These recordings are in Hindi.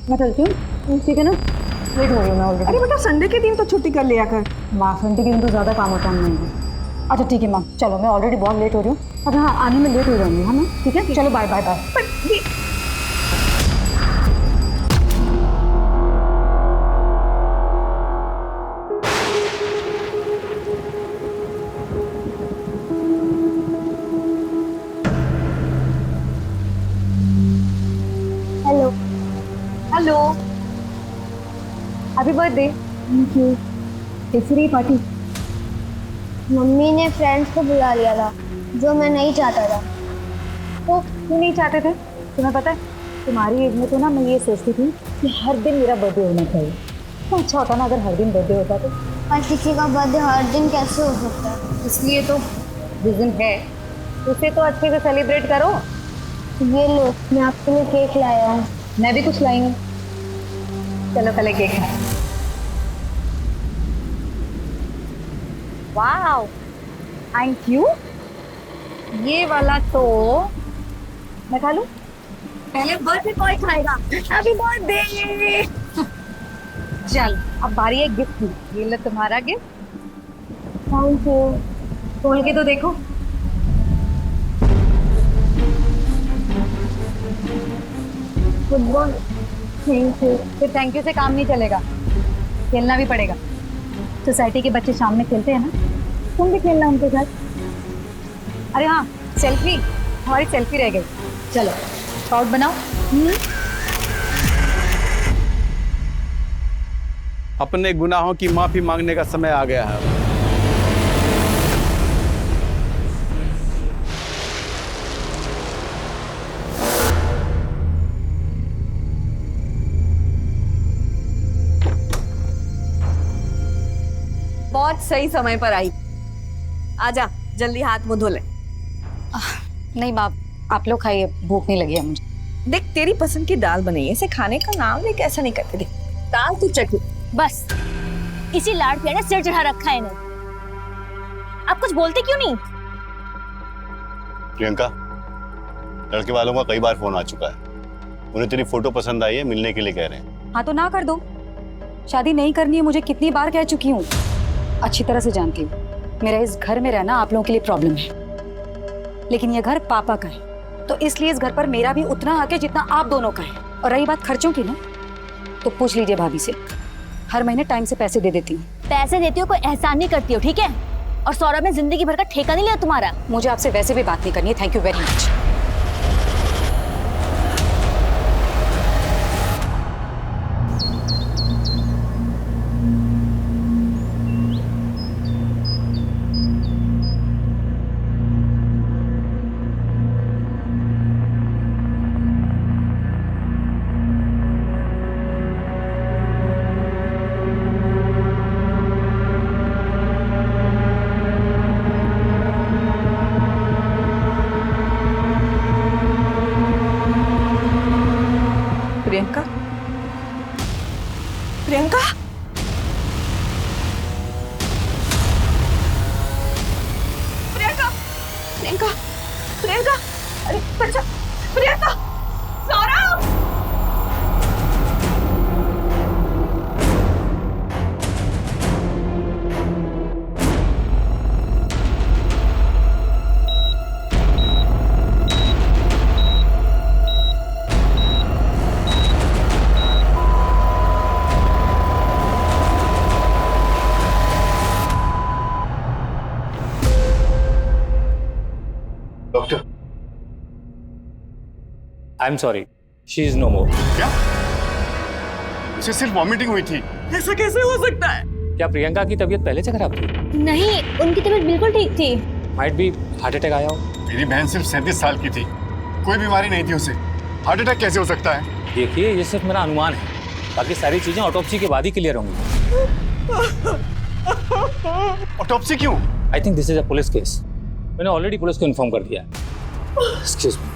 मैं चलती हूँ, ठीक है ना? लेट हो रही हूँ मैं ऑलरेडी। अरे बेटा संडे के दिन तो छुट्टी कर लिया कर। माँ संडे के दिन तो ज़्यादा काम होता है नहीं। अच्छा ठीक है माँ, चलो मैं ऑलरेडी बहुत लेट हो रही हूँ। अच्छा हाँ, आने में लेट हो जाऊंगी है ना? ठीक है, चलो बाय बाय बाय। बट ये hello, hello. Happy birthday. Thank you. कैसी रही पार्टी? मम्मी ने फ्रेंड्स को बुला लिया था, जो मैं नहीं चाहता था। तो क्यों नहीं चाहते थे? तुम्हें पता है, तुम्हारी एज में तो ना मैं ये सोचती थी कि हर दिन मेरा बर्थडे होना चाहिए। तो अच्छा होता ना अगर हर दिन बर्थडे होता तो। पर किसी का बर्थडे हर दिन कैसे हो सकता है? इसलिए तो जिस दिन है उसे तो अच्छे से सेलिब्रेट करो। ये लो, मैं आपके लिए केक लाया हूँ। मैं भी कुछ लाई हूँ। चलो पहले केक खाएं। Wow, thank you. ये वाला तो मैं खा लूं? पहले बर्थडे बॉय खाएगा। Happy birthday. चल अब बारी है गिफ्ट की। ये लो तुम्हारा गिफ्ट। Thank you. खोल के तो देखो। फुटबॉल। Thank you. फिर थैंक यू से काम नहीं चलेगा, खेलना भी पड़ेगा। सोसाइटी के बच्चे शाम में खेलते हैं ना, तुम भी खेलना उनके साथ। अरे हाँ, सेल्फी, हमारी सेल्फी रह गई। चलो स्काउट बनाओ। अपने गुनाहों की माफी मांगने का समय आ गया है। बहुत सही समय पर आई। आजा जल्दी हाथ मुंह धो ले। नहीं बाप, आप लोग खाइए, भूख नहीं लगी है मुझे। देख तेरी पसंद की दाल बनी है, इसे खाने का नाम ले, कैसा नहीं करते। देख दाल तू चख। बस इसी लाड़ प्यार ने सिर चढ़ा रखा है इन्हें। आप कुछ बोलते क्यों नहीं? प्रियंका, लड़के वालों का कई बार फोन आ चुका है। उन्हें तेरी फोटो पसंद आई है, मिलने के लिए कह रहे हैं। हाँ तो ना कर दो। शादी नहीं करनी है मुझे कितनी बार कह चुकी हूँ, अच्छी तरह से जानती हूँ। मेरा इस घर में रहना आप लोगों के लिए प्रॉब्लम है, लेकिन यह घर पापा का है, तो इसलिए इस घर पर मेरा भी उतना हक है जितना आप दोनों का है। और रही बात खर्चों की ना, तो पूछ लीजिए भाभी से, हर महीने टाइम से पैसे दे देती हूँ। पैसे देती हो, कोई एहसान नहीं करती हो, ठीक है? और सौरभ ने जिंदगी भर का ठेका नहीं लिया तुम्हारा। मुझे आपसे वैसे भी बात नहीं करनी है। Thank you very much. Priyanka, Priyanka, Priyanka, Priyanka, Priyanka, अरे बच्चा, Priyanka, Saurabh. Doctor, I am sorry, she is no more. क्या? उसे सिर्फ वॉमिटिंग हुई थी। ऐसा कैसे हो सकता है? क्या प्रियंका की तबीयत पहले से खराब थी? नहीं, उनकी तबीयत बिल्कुल ठीक थी। माइट भी हार्ट अटैक आया हो। मेरी बहन सिर्फ 37 साल की थी, कोई बीमारी नहीं थी उसे। हार्ट अटैक कैसे हो सकता है? देखिए, ये सिर्फ मेरा अनुमान है, बाकी सारी चीजें ऑटोप्सी के बाद ही क्लियर होंगी। ऑटोप्सी क्यों? I think this is a police case. मैंने ऑलरेडी पुलिस को इन्फॉर्म कर दिया है। Excuse me.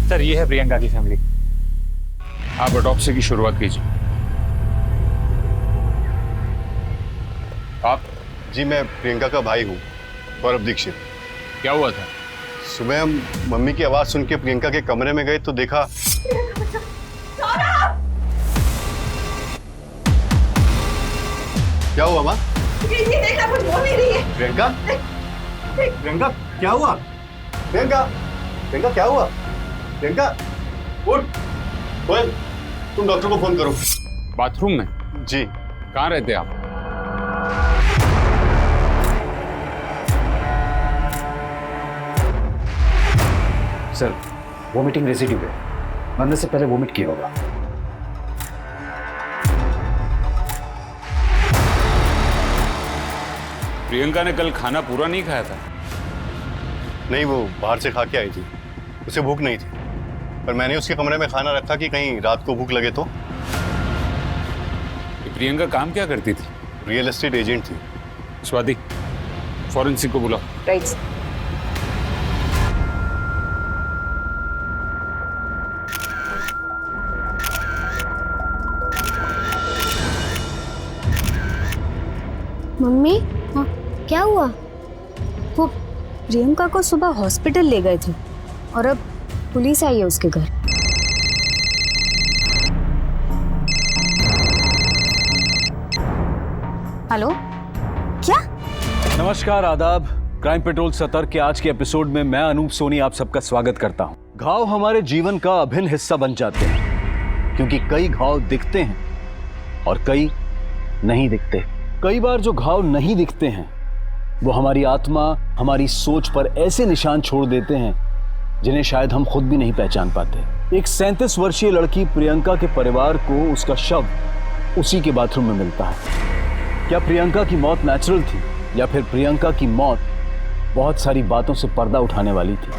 सर, ये है प्रियंका की फैमिली। आप ऑटोप्सी की शुरुआत कीजिए। जी मैं प्रियंका का भाई हूँ, गौरव दीक्षित। क्या हुआ था? सुबह हम मम्मी की आवाज सुन के प्रियंका के कमरे में गए तो देखा। क्या हुआ माँ? ये देखना, कुछ बोल नहीं रही है। प्रियंका, प्रियंका क्या हुआ? प्रियंका, प्रियंका क्या हुआ? प्रियंका उठ। कोयल, तुम डॉक्टर को फोन करो। बाथरूम में? जी। कहाँ रहते आप? सर, वोमिटिंग रेसिड्यू है, मरने से पहले वोमिट किया होगा। प्रियंका ने कल खाना पूरा नहीं खाया था? नहीं, वो बाहर से खा के आई थी, उसे भूख नहीं थी, पर मैंने उसके कमरे में खाना रखा कि कहीं रात को भूख लगे तो। प्रियंका काम क्या करती थी? रियल एस्टेट एजेंट थी। स्वाति, फॉरेंसिक को बुलाओ। राइट। मम्मी, हाँ, क्या हुआ? वो प्रियंका को सुबह हॉस्पिटल ले गए थे और अब पुलिस आई है उसके घर। हेलो, क्या? नमस्कार, आदाब। क्राइम पेट्रोल सतर्क के आज के एपिसोड में मैं अनूप सोनी आप सबका स्वागत करता हूं। घाव हमारे जीवन का अभिन्न हिस्सा बन जाते हैं क्योंकि कई घाव दिखते हैं और कई नहीं दिखते। कई बार जो घाव नहीं दिखते हैं वो हमारी आत्मा, हमारी सोच पर ऐसे निशान छोड़ देते हैं जिन्हें शायद हम खुद भी नहीं पहचान पाते। एक 37 वर्षीय लड़की प्रियंका के परिवार को उसका शव उसी के बाथरूम में मिलता है। क्या प्रियंका की मौत नेचुरल थी या फिर प्रियंका की मौत बहुत सारी बातों से पर्दा उठाने वाली थी?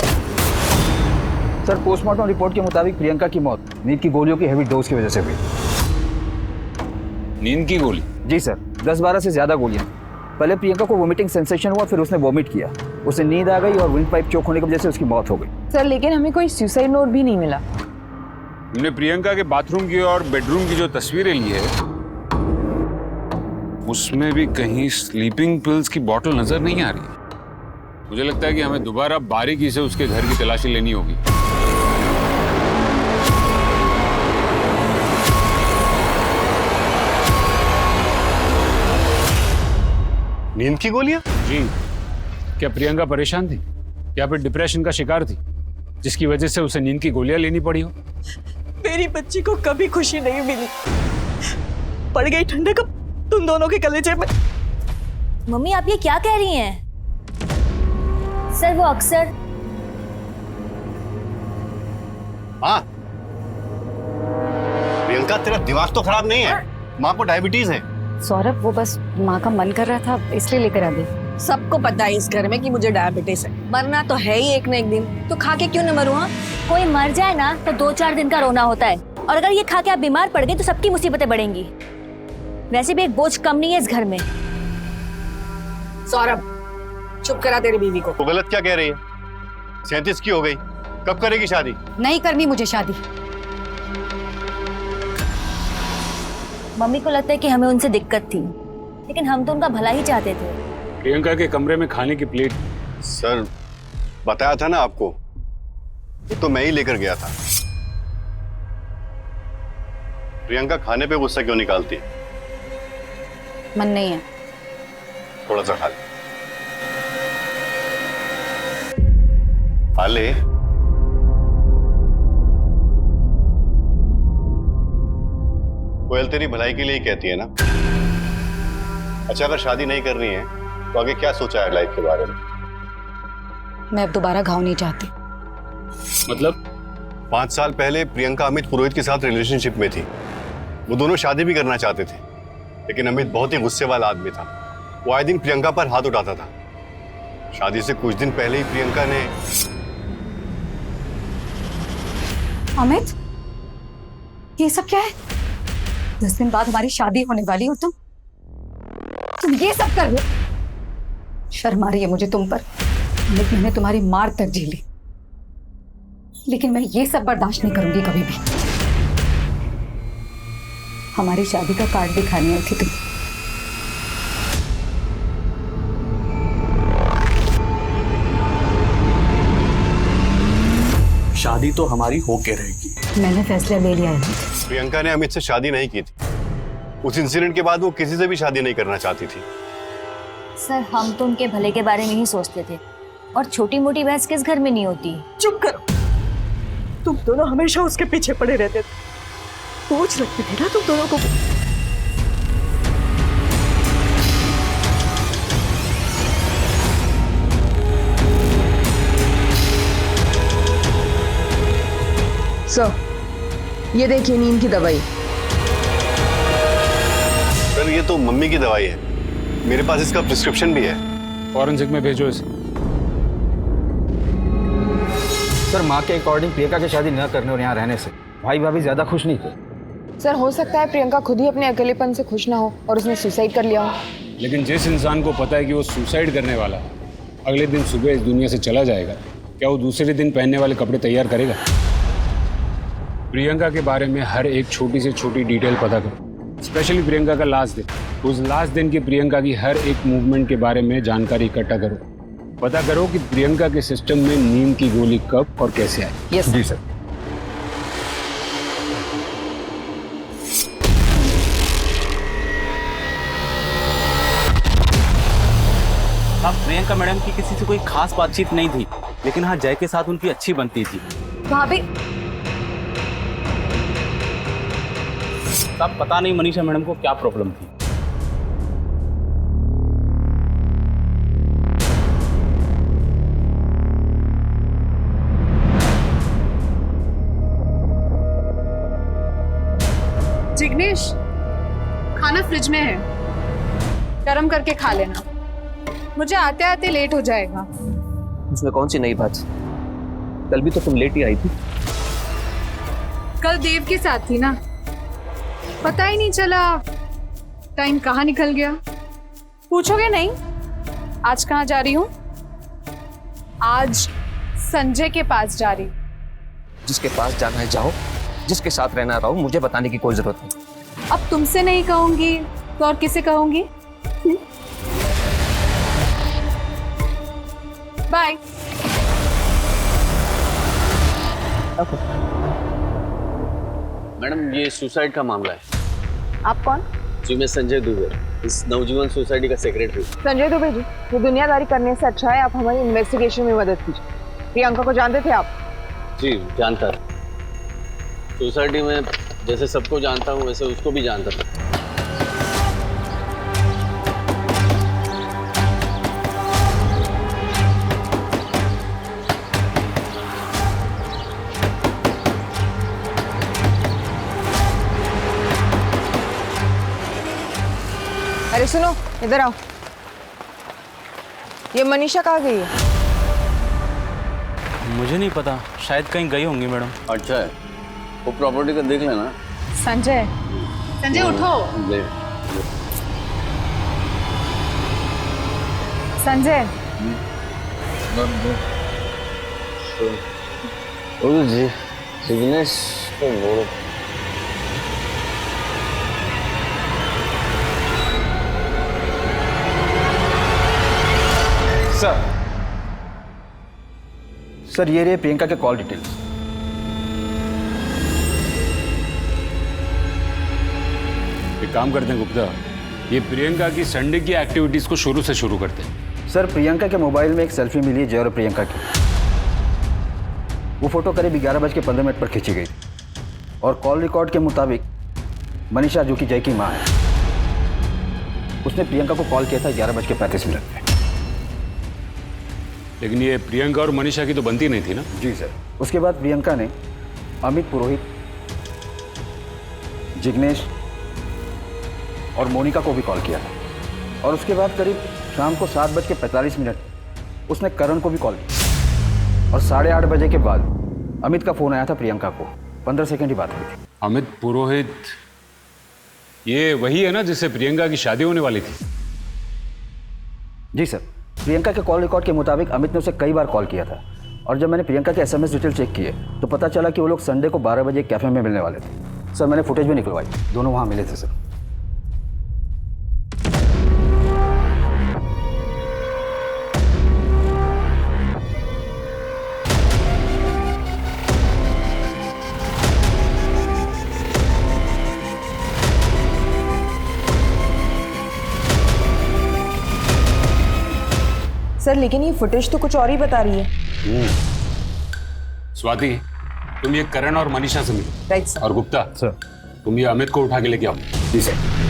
सर, पोस्टमार्टम रिपोर्ट के मुताबिक प्रियंका की मौत नींद की गोलियों की हेवी डोज की वजह से हुई। नींद की गोली? जी सर, 10-12 से ज्यादा गोलियां। पहले प्रियंका को वोमिटिंग सेंसेशन हुआ, फिर उसने वोमिट किया, उसे नींद आ गई और विंड पाइप चोक होने की वजह से उसकी मौत हो गई। सर, लेकिन हमें कोई सुसाइड नोट भी नहीं मिला। हमने प्रियंका के बाथरूम की और बेडरूम की जो तस्वीरें ली है उसमें भी कहीं स्लीपिंग पिल्स की बोतल नजर नहीं आ रही। मुझे लगता है कि हमें दोबारा बारीकी से उसके घर की तलाशी लेनी होगी। नींद की गोलियां? जी। क्या प्रियंका परेशान थी या फिर डिप्रेशन का शिकार थी जिसकी वजह से उसे नींद की गोलियां लेनी पड़ी हो? मेरी बच्ची को कभी खुशी नहीं मिली, पड़ गई ठंडक तुम दोनों के कलेजे में। मम्मी, आप ये क्या कह रही हैं? सर, वो अक्सर हाँ, प्रियंका तेरा दिमाग तो खराब नहीं है, माँ को डायबिटीज है। सौरभ, वो बस माँ का मन कर रहा था इसलिए लेकर आ गई। सबको पता है इस घर में कि मुझे डायबिटीज है, मरना तो है ही एक न एक दिन, तो खा के क्यों न मरूं? हाँ, कोई मर जाए ना तो 2-4 दिन का रोना होता है, और अगर ये खा के आप बीमार पड़ गए तो सबकी मुसीबतें बढ़ेंगी। वैसे भी एक बोझ कम नहीं है इस घर में। सौरभ, चुप करा तेरी बीवी को। तो गलत क्या कह रही है? 37 की हो गई, कब करेगी शादी? नहीं करनी मुझे शादी। मम्मी को लगता है कि हमें उनसे दिक्कत थी, लेकिन हम तो उनका भला ही चाहते थे। प्रियंका के कमरे में खाने की प्लेट? सर, बताया था ना आपको, ये तो मैं ही लेकर गया था। प्रियंका खाने पे गुस्सा क्यों निकालती है? मन नहीं है। थोड़ा सा खा ले। खा ले। कोयल तेरी भलाई के लिए ही कहती है ना। अच्छा, अगर शादी नहीं करनी है तो आगे क्या सोचा है लाइफ के बारे में? मैं अब दोबारा घाव नहीं चाहती। मतलब? 5 साल पहले प्रियंका अमित पुरोहित के साथ रिलेशनशिप में थी। वो दोनों शादी भी करना चाहते थे, लेकिन अमित बहुत ही गुस्से वाला आदमी था। वो आए दिन प्रियंका पर हाथ उठाता था। शादी से कुछ दिन पहले ही प्रियंका ने... अमित, ये सब क्या है? 10 दिन बाद हमारी शादी होने वाली हो, तुम ये सब कर रहे हो? शर्म आ रही है मुझे तुम पर। अमित, मैंने तुम्हारी मार तक झेली, लेकिन मैं ये सब बर्दाश्त नहीं करूंगी कभी भी। हमारी शादी का कार्ड दिखाने आई थी तुम। शादी तो हमारी होके रहेगी। मैंने फैसला ले लिया है। प्रियंका ने अमित से शादी नहीं की थी। उस इंसिडेंट के बाद वो किसी से भी शादी नहीं करना चाहती थी। सर हम तो उनके भले के बारे में ही सोचते थे, और छोटी मोटी बहस किस घर में नहीं होती। चुप करो, तुम दोनों हमेशा उसके पीछे पड़े रहते थे। सोच रखते थे ना तुम दोनों को। सर ये देखिए नींद की दवाई। सर ये तो मम्मी की दवाई है, मेरे पास इसका प्रिस्क्रिप्शन भी है। फॉरेंसिक में भेजो इसे। सर माँ के अकॉर्डिंग प्रियंका की शादी न करने और यहाँ रहने से भाई भाभी ज्यादा खुश नहीं थे। सर हो सकता है प्रियंका खुद ही अपने अकेलेपन से खुश ना हो और उसने सुसाइड कर लिया हो। लेकिन जिस इंसान को पता है कि वो सुसाइड करने वाला है, अगले दिन सुबह इस दुनिया से चला जाएगा, क्या वो दूसरे दिन पहनने वाले कपड़े तैयार करेगा? प्रियंका के बारे में हर एक छोटी से छोटी डिटेल पता करो, स्पेशली प्रियंका का लास्ट दिन। उस लास्ट दिन की प्रियंका की हर एक मूवमेंट के बारे में जानकारी इकट्ठा करो। पता करो कि प्रियंका के सिस्टम में नींद की गोली कब और कैसे आई। यस जी सर। अब प्रियंका मैडम की किसी से कोई खास बातचीत नहीं थी, लेकिन हाँ जय के साथ उनकी अच्छी बनती थी। भाभी अब पता नहीं मनीषा मैडम को क्या प्रॉब्लम थी। जिग्नेश खाना फ्रिज में है, गरम करके खा लेना, मुझे आते आते लेट हो जाएगा। उसमें कौन सी नई बात? कल भी तो तुम लेट ही आई थी। कल देव के साथ थी ना, पता ही नहीं चला टाइम कहाँ निकल गया। पूछोगे नहीं आज कहाँ जा रही हूँ? आज संजय के पास जा रही हूँ। जिसके पास जाना है जाओ, जिसके साथ रहना रहो, मुझे बताने की कोई जरूरत नहीं। अब तुमसे नहीं कहूंगी तो और किसे कहूंगी? बाय। मैडम ये सुसाइड का मामला है। आप कौन? जी मैं संजय दुबे, इस नवजीवन सोसाइटी का सेक्रेटरी। संजय दुबे जी, ये दुनियादारी करने से अच्छा है आप हमारी इन्वेस्टिगेशन में मदद कीजिए। प्रियंका को जानते थे आप? जी जानता था। सोसाइटी में जैसे सबको जानता हूँ वैसे उसको भी जानता था। अरे सुनो इधर आओ, ये मनीषा कहाँ गई है? मुझे नहीं पता, शायद कहीं गई होंगी मैडम। अच्छा है, वो प्रॉपर्टी का देख लेना। संजय, संजय उठो। संजय जी जिग्नेश को बोलो। सर ये रहे प्रियंका के कॉल डिटेल्स। एक काम करते हैं गुप्ता, ये प्रियंका की संडे की एक्टिविटीज को शुरू से शुरू करते हैं। सर प्रियंका के मोबाइल में एक सेल्फी मिली है जय और प्रियंका की। वो फोटो करीब 11:15 पर खींची गई और कॉल रिकॉर्ड के मुताबिक मनीषा जो कि जय की माँ है, उसने प्रियंका को कॉल किया था 11:35 पे। लेकिन ये प्रियंका और मनीषा की तो बनती नहीं थी ना? जी सर। उसके बाद प्रियंका ने अमित पुरोहित, जिग्नेश और मोनिका को भी कॉल किया था और उसके बाद करीब शाम को 7:45 उसने करण को भी कॉल किया और 8:30 बजे के बाद अमित का फोन आया था प्रियंका को। 15 सेकंड ही बात हुई थी। अमित पुरोहित ये वही है ना जिससे प्रियंका की शादी होने वाली थी? जी सर। प्रियंका के कॉल रिकॉर्ड के मुताबिक अमित ने उसे कई बार कॉल किया था और जब मैंने प्रियंका के SMS डिटेल चेक किए तो पता चला कि वो लोग संडे को 12 बजे कैफे में मिलने वाले थे। सर मैंने फुटेज भी निकलवाई, दोनों वहाँ मिले थे सर। सर लेकिन ये फुटेज तो कुछ और ही बता रही है। स्वाति, तुम ये करण और मनीषा से मिलो। Right sir. और गुप्ता सर, तुम ये अमित को उठा के लेके आओ। जी सर।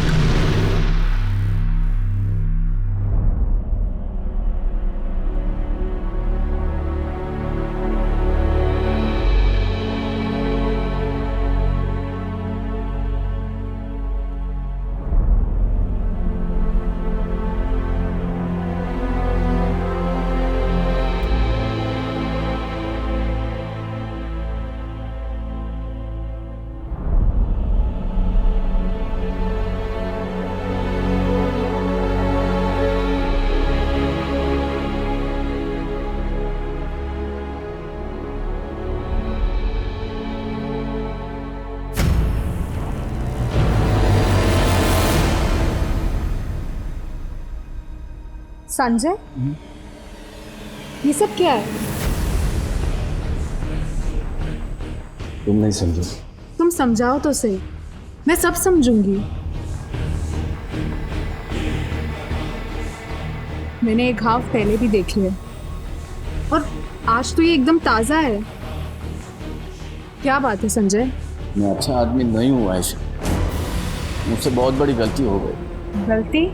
संजय, ये सब क्या है? तुम नहीं समझो। तुम समझाओ तो सही, मैं सब समझूंगी। मैंने एक घाव पहले भी देख लिया और आज तो ये एकदम ताजा है। क्या बात है संजय? मैं अच्छा आदमी नहीं हूँ आयशा, मुझसे बहुत बड़ी गलती हो गई। गलती?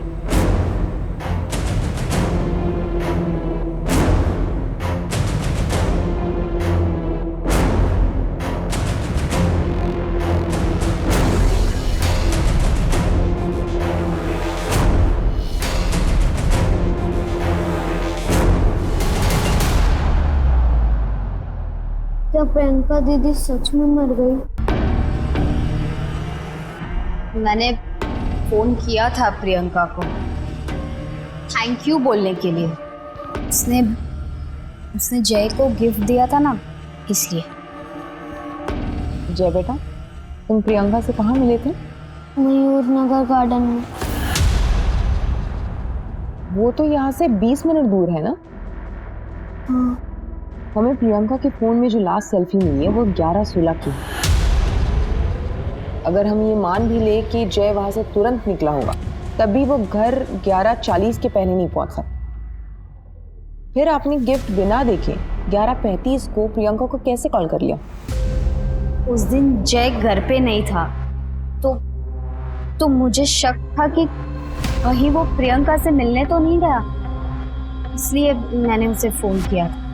क्या प्रियंका दीदी सच में मर गई? मैंने फोन किया था प्रियंका को थैंक यू बोलने के लिए। उसने जय को गिफ्ट दिया था ना, इसलिए। जय बेटा, तुम प्रियंका से कहाँ मिले थे? मयूर नगर गार्डन में। वो तो यहाँ से 20 मिनट दूर है ना? हाँ। हमें प्रियंका के फोन में जो लास्ट सेल्फी मिली है वो 11:16 की है। अगर हम ये मान भी ले कि जय वहां से तुरंत निकला होगा, तभी वो घर 11:40 के पहले नहीं पहुंच सकता। फिर आपने गिफ्ट बिना देखे 11:35 को प्रियंका को कैसे कॉल कर लिया? उस दिन जय घर पे नहीं था, तो मुझे शक था कि कहीं वो प्रियंका से मिलने तो नहीं गया, इसलिए मैंने उसे फोन किया था।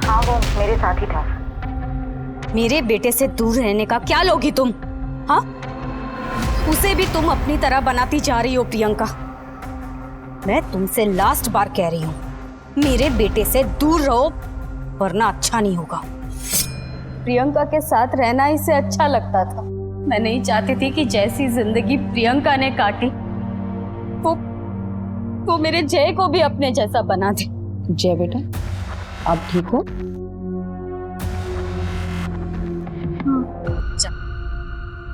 हाँ, वो मेरे साथ ही था। मेरे बेटे से दूर रहने का क्या लोगी तुम? हाँ, उसे भी तुम अपनी तरह बनाती जा रही हो प्रियंका। मैं तुमसे लास्ट बार कह रही हूँ, मेरे बेटे से दूर रहो वरना अच्छा नहीं होगा। प्रियंका के साथ रहना इसे अच्छा लगता था। मैं नहीं चाहती थी कि जैसी जिंदगी प्रियंका ने काटी वो मेरे जय को भी अपने जैसा बना दे। जय बेटा, आप ठीक हो?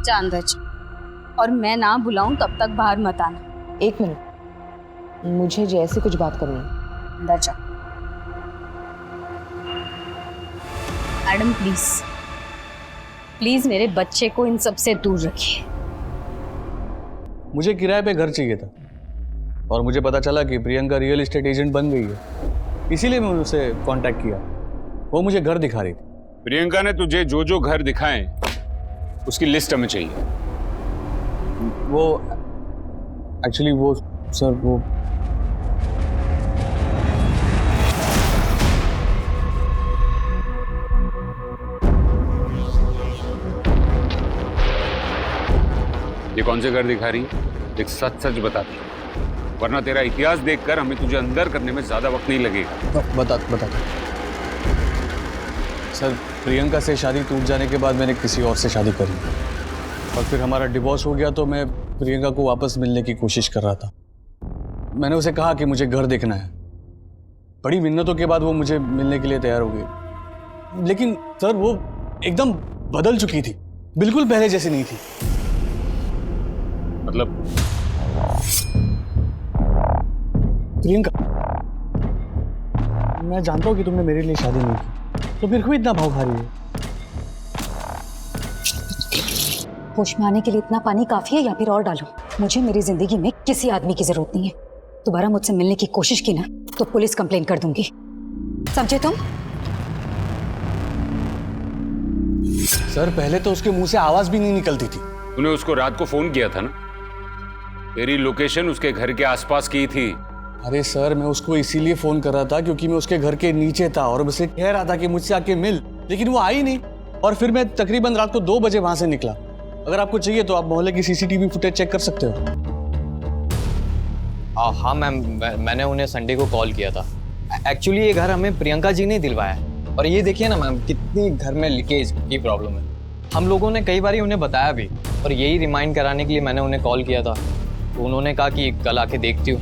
जा अंदर जा, और मैं ना बुलाऊं तब तक बाहर मत आना। 1 मिनट, मुझे जय से कुछ बात करनी है। अंदर जा। मैडम प्लीज मेरे बच्चे को इन सब से दूर रखिए। मुझे किराए पे घर चाहिए था और मुझे पता चला कि प्रियंका रियल एस्टेट एजेंट बन गई है, इसीलिए मैं उसे कांटेक्ट किया। वो मुझे घर दिखा रही थी। प्रियंका ने तुझे जो जो घर दिखाए उसकी लिस्ट हमें चाहिए। वो एक्चुअली वो सर वो ये कौन से घर दिखा रही है? एक सच बताती, वरना तेरा इतिहास देखकर हमें तुझे अंदर करने में ज्यादा वक्त नहीं लगेगा। बता सर, प्रियंका से शादी टूट जाने के बाद मैंने किसी और से शादी कर ली और फिर हमारा डिवोर्स हो गया, तो मैं प्रियंका को वापस मिलने की कोशिश कर रहा था। मैंने उसे कहा कि मुझे घर देखना है। बड़ी मिन्नतों के बाद वो मुझे मिलने के लिए तैयार हो गई, लेकिन सर वो एकदम बदल चुकी थी, बिल्कुल पहले जैसी नहीं थी। मतलब प्रियंका, मैं जानता हूँ कि तुमने मेरे लिए शादी नहीं की, तो फिर क्यों इतना भाव खा रही है? होश में आने के लिए इतना पानी काफी है या फिर और डालो? मुझे मेरी जिंदगी में किसी आदमी की जरूरत नहीं है। दोबारा मुझसे मिलने की कोशिश की ना तो पुलिस कंप्लेन कर दूंगी, समझे तुम? सर पहले तो उसके मुंह से आवाज भी नहीं निकलती थी। तूने उसको रात को फोन किया था ना? तेरी लोकेशन उसके घर के आसपास की थी। अरे सर मैं उसको इसीलिए फोन कर रहा था क्योंकि मैं उसके घर के नीचे था और उसे कह रहा था कि मुझसे आके मिल, लेकिन वो आई नहीं। और फिर मैं तकरीबन रात को 2 बजे वहां से निकला। अगर आपको चाहिए तो आप मोहल्ले की सीसीटीवी फुटेज चेक कर सकते हो। हाँ मैम, मैंने उन्हें संडे को कॉल किया था। एक्चुअली ये घर हमें प्रियंका जी ने दिलवाया है। और ये देखिए ना मैम, कितनी घर में लीकेज की प्रॉब्लम है। हम लोगों ने कई बार उन्हें बताया भी, और यही रिमाइंड कराने के लिए मैंने उन्हें कॉल किया था। तो उन्होंने कहा कि कल आके देखती हूँ।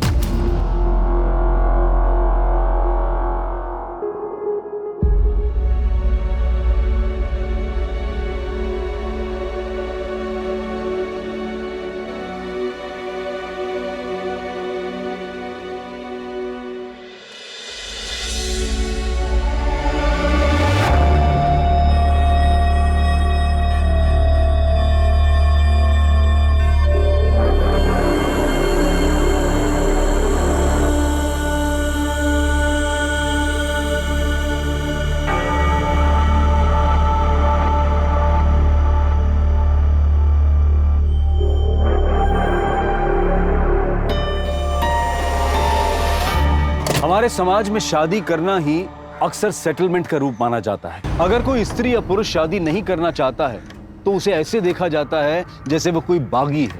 हमारे समाज में शादी करना ही अक्सर सेटलमेंट का रूप माना जाता है। अगर कोई स्त्री या पुरुष शादी नहीं करना चाहता है तो उसे ऐसे देखा जाता है जैसे वो कोई बागी है,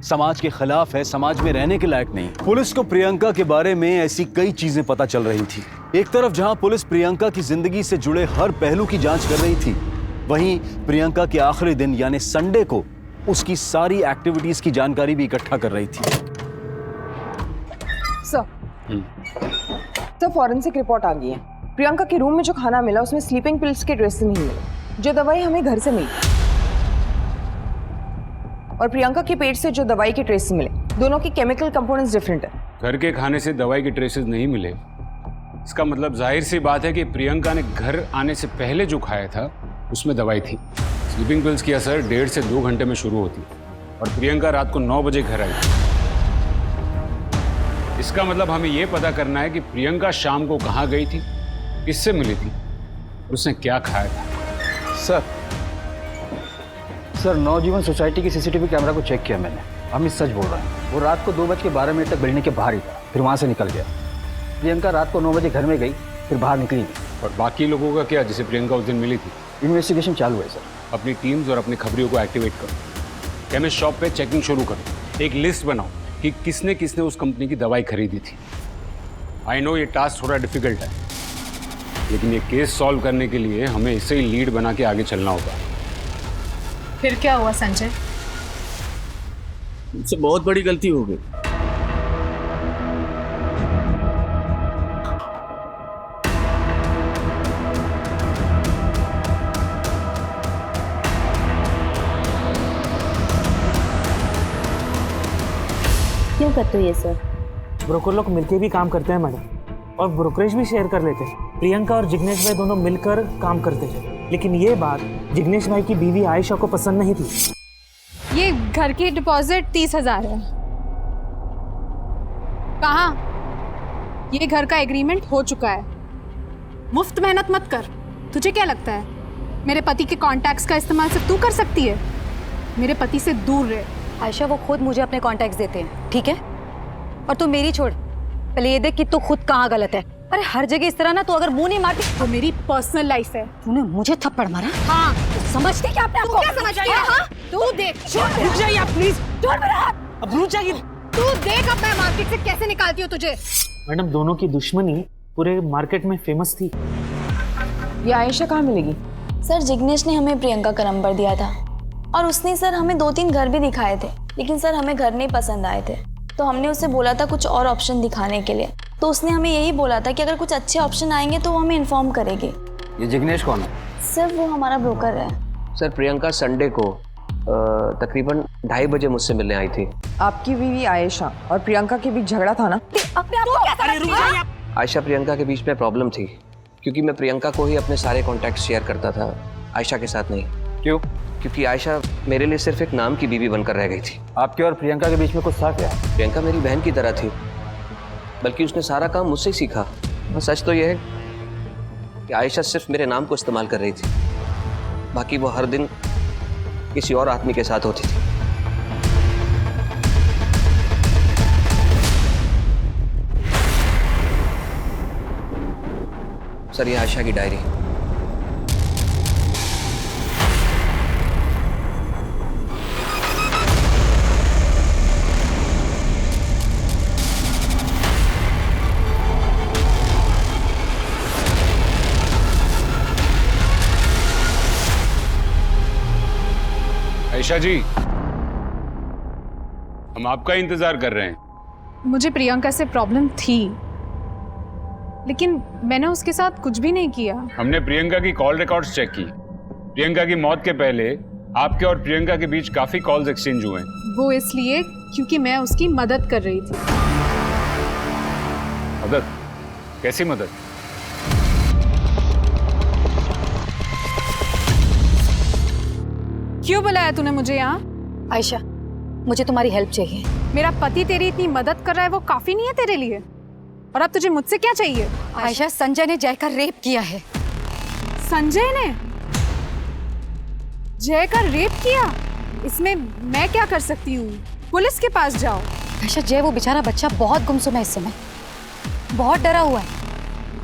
समाज के खिलाफ है, समाज में रहने के लायक नहीं। पुलिस को प्रियंका के बारे में ऐसी कई चीजें पता चल रही थी। एक तरफ जहां पुलिस प्रियंका की जिंदगी से जुड़े हर पहलू की जांच कर रही थी, वहीं प्रियंका के आखिरी दिन यानी संडे को उसकी सारी एक्टिविटीज की जानकारी भी इकट्ठा कर रही थी। सर फॉरेंसिक रिपोर्ट आ गई है। प्रियंका के रूम में जो खाना मिला उसमें स्लीपिंग पिल्स के ट्रेसेस नहीं मिले, जो दवाई हमें घर से मिली। और प्रियंका के पेट से जो दवाई के ट्रेसेस मिले, दोनों की केमिकल कंपोनेंट्स डिफरेंट है। घर के खाने से दवाई के ट्रेसेस नहीं मिले, इसका मतलब जाहिर सी बात है कि प्रियंका ने घर आने से पहले जो खाया था उसमें दवाई थी। स्लीपिंग पिल्स की असर 1.5 से 2 घंटे में शुरू होती और प्रियंका रात को 9 बजे घर आई। इसका मतलब हमें यह पता करना है कि प्रियंका शाम को कहाँ गई थी, किससे मिली थी, उसने क्या खाया था। सर नवजीवन सोसाइटी की सीसीटीवी कैमरा को चेक किया मैंने। अमित सच बोल रहा है। वो रात को 2:12 तक बिल्डिंग के बाहर ही था, फिर वहाँ से निकल गया। प्रियंका रात को 9 बजे घर में गई, फिर बाहर निकली नहीं। और बाकी लोगों का क्या, जिसे प्रियंका उस दिन मिली थी? इन्वेस्टिगेशन चालू है सर। अपनी टीम्स और अपनी खबरियों को एक्टिवेट करो। केमिस्ट शॉप पे चेकिंग शुरू करो। एक लिस्ट बनाओ कि किसने किसने उस कंपनी की दवाई खरीदी थी। आई नो ये टास्क थोड़ा डिफिकल्ट है, लेकिन ये केस सॉल्व करने के लिए हमें इसे ही लीड बना के आगे चलना होगा। फिर क्या हुआ संजय? मुझसे बहुत बड़ी गलती हो गई। क्यों करते हो ये सर? ब्रोकर लोग मिलकर भी काम करते हैं मैडम, और ब्रोकरेज भी शेयर कर लेते हैं। प्रियंका और जिग्नेश भाई दोनों मिलकर काम करते हैं, लेकिन ये बात जिग्नेश भाई की बीवी आयशा को पसंद नहीं थी। ये घर की डिपॉजिट 30,000 है। कहाँ? ये घर का एग्रीमेंट हो चुका है। मुफ्त मेहनत मत कर। तुझे क्या लगता है मेरे पति के कॉन्टैक्ट्स का इस्तेमाल सिर्फ तू कर सकती है? मेरे पति से दूर रहे। आयशा वो खुद मुझे अपने कॉन्टैक्ट्स देते हैं, ठीक है? और तू मेरी छोड़, पहले ये देख कि तू खुद कहाँ गलत है। अरे हर जगह इस तरह ना तू अगर मुंह नहीं मारती। वो मेरी पर्सनल लाइफ है। तूने मुझे थप्पड़ मारा? हाँ। तो समझती क्या अपने आप को? क्या समझ रही है? हाँ? तू देख। रुक जाइए आप प्लीज। छोड़ मेरा हाथ। अब रुक जाइए। तू देख अब मैं मार्केट से कैसे निकालती हूँ तुझे। मैडम दोनों की दुश्मनी पूरे मार्केट में फेमस थी। ये आयशा कहाँ मिलेगी? सर जिग्नेश ने हमें प्रियंका का नंबर दिया था, और उसने सर हमें 2-3 घर भी दिखाए थे, लेकिन सर हमें घर नहीं पसंद आए थे। तो हमने उसे बोला था कुछ और ऑप्शन दिखाने के लिए, तो उसने हमें यही बोला था कि अगर कुछ अच्छे ऑप्शन आएंगे तो वो हमें इन्फॉर्म करेगी। ये जिग्नेश कौन है? सर वो हमारा ब्रोकर है। सर प्रियंका संडे को तकरीबन 2:30 बजे मुझसे मिलने आई थी। आपकी बीवी आयशा और प्रियंका के बीच झगड़ा था ना? आयशा प्रियंका के बीच में प्रॉब्लम थी, क्योंकि मैं प्रियंका को ही अपने सारे कॉन्टैक्ट शेयर करता था, आयशा के साथ नहीं। क्यों? क्योंकि आयशा मेरे लिए सिर्फ एक नाम की बीवी बनकर रह गई थी। आपके और प्रियंका के बीच में कुछ था क्या? प्रियंका मेरी बहन की तरह थी, बल्कि उसने सारा काम मुझसे ही सीखा। और सच तो यह है कि आयशा सिर्फ मेरे नाम को इस्तेमाल कर रही थी, बाकी वो हर दिन किसी और आदमी के साथ होती थी। सर, ये आयशा की डायरी। आयशा जी, हम आपका इंतजार कर रहे हैं। मुझे प्रियंका से प्रॉब्लम थी, लेकिन मैंने उसके साथ कुछ भी नहीं किया। हमने प्रियंका की कॉल रिकॉर्ड्स चेक की। प्रियंका की मौत के पहले आपके और प्रियंका के बीच काफी कॉल्स एक्सचेंज हुए। वो इसलिए क्योंकि मैं उसकी मदद कर रही थी। मदद? कैसी मदद? क्यों बुलाया तूने मुझे यहाँ? आयशा, मुझे तुम्हारी हेल्प चाहिए। मेरा पति तेरी इतनी मदद कर रहा है, वो काफी नहीं है तेरे लिए? और अब तुझे मुझसे क्या चाहिए? आयशा, संजय ने जय का रेप किया है। संजय ने जय का रेप किया? इसमें मैं क्या कर सकती हूँ? पुलिस के पास जाओ। आयशा, जय वो बेचारा बच्चा बहुत गुमसुम है इस समय, बहुत डरा हुआ है।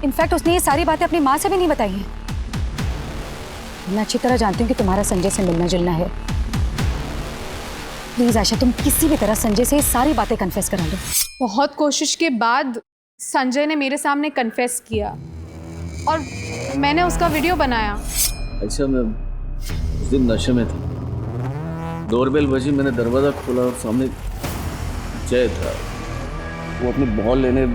इनफैक्ट उसने ये सारी बातें अपनी माँ से भी नहीं बताई हैं। मैं अच्छी तरह जानती हूँ कि तुम्हारा संजय से मिलना जुलना है। प्लीज आयशा, तुम किसी भी तरह संजय से ये सारी बातें कन्फेस करा लो। बहुत कोशिश के बाद संजय ने मेरे सामने कन्फेस किया और मैंने उसका वीडियो बनाया। अच्छा, मैं उस दिन नशे में था। डोरबेल बजी, मैंने दरवाजा खोला और सामने जय था। वो अपनी बॉल लेने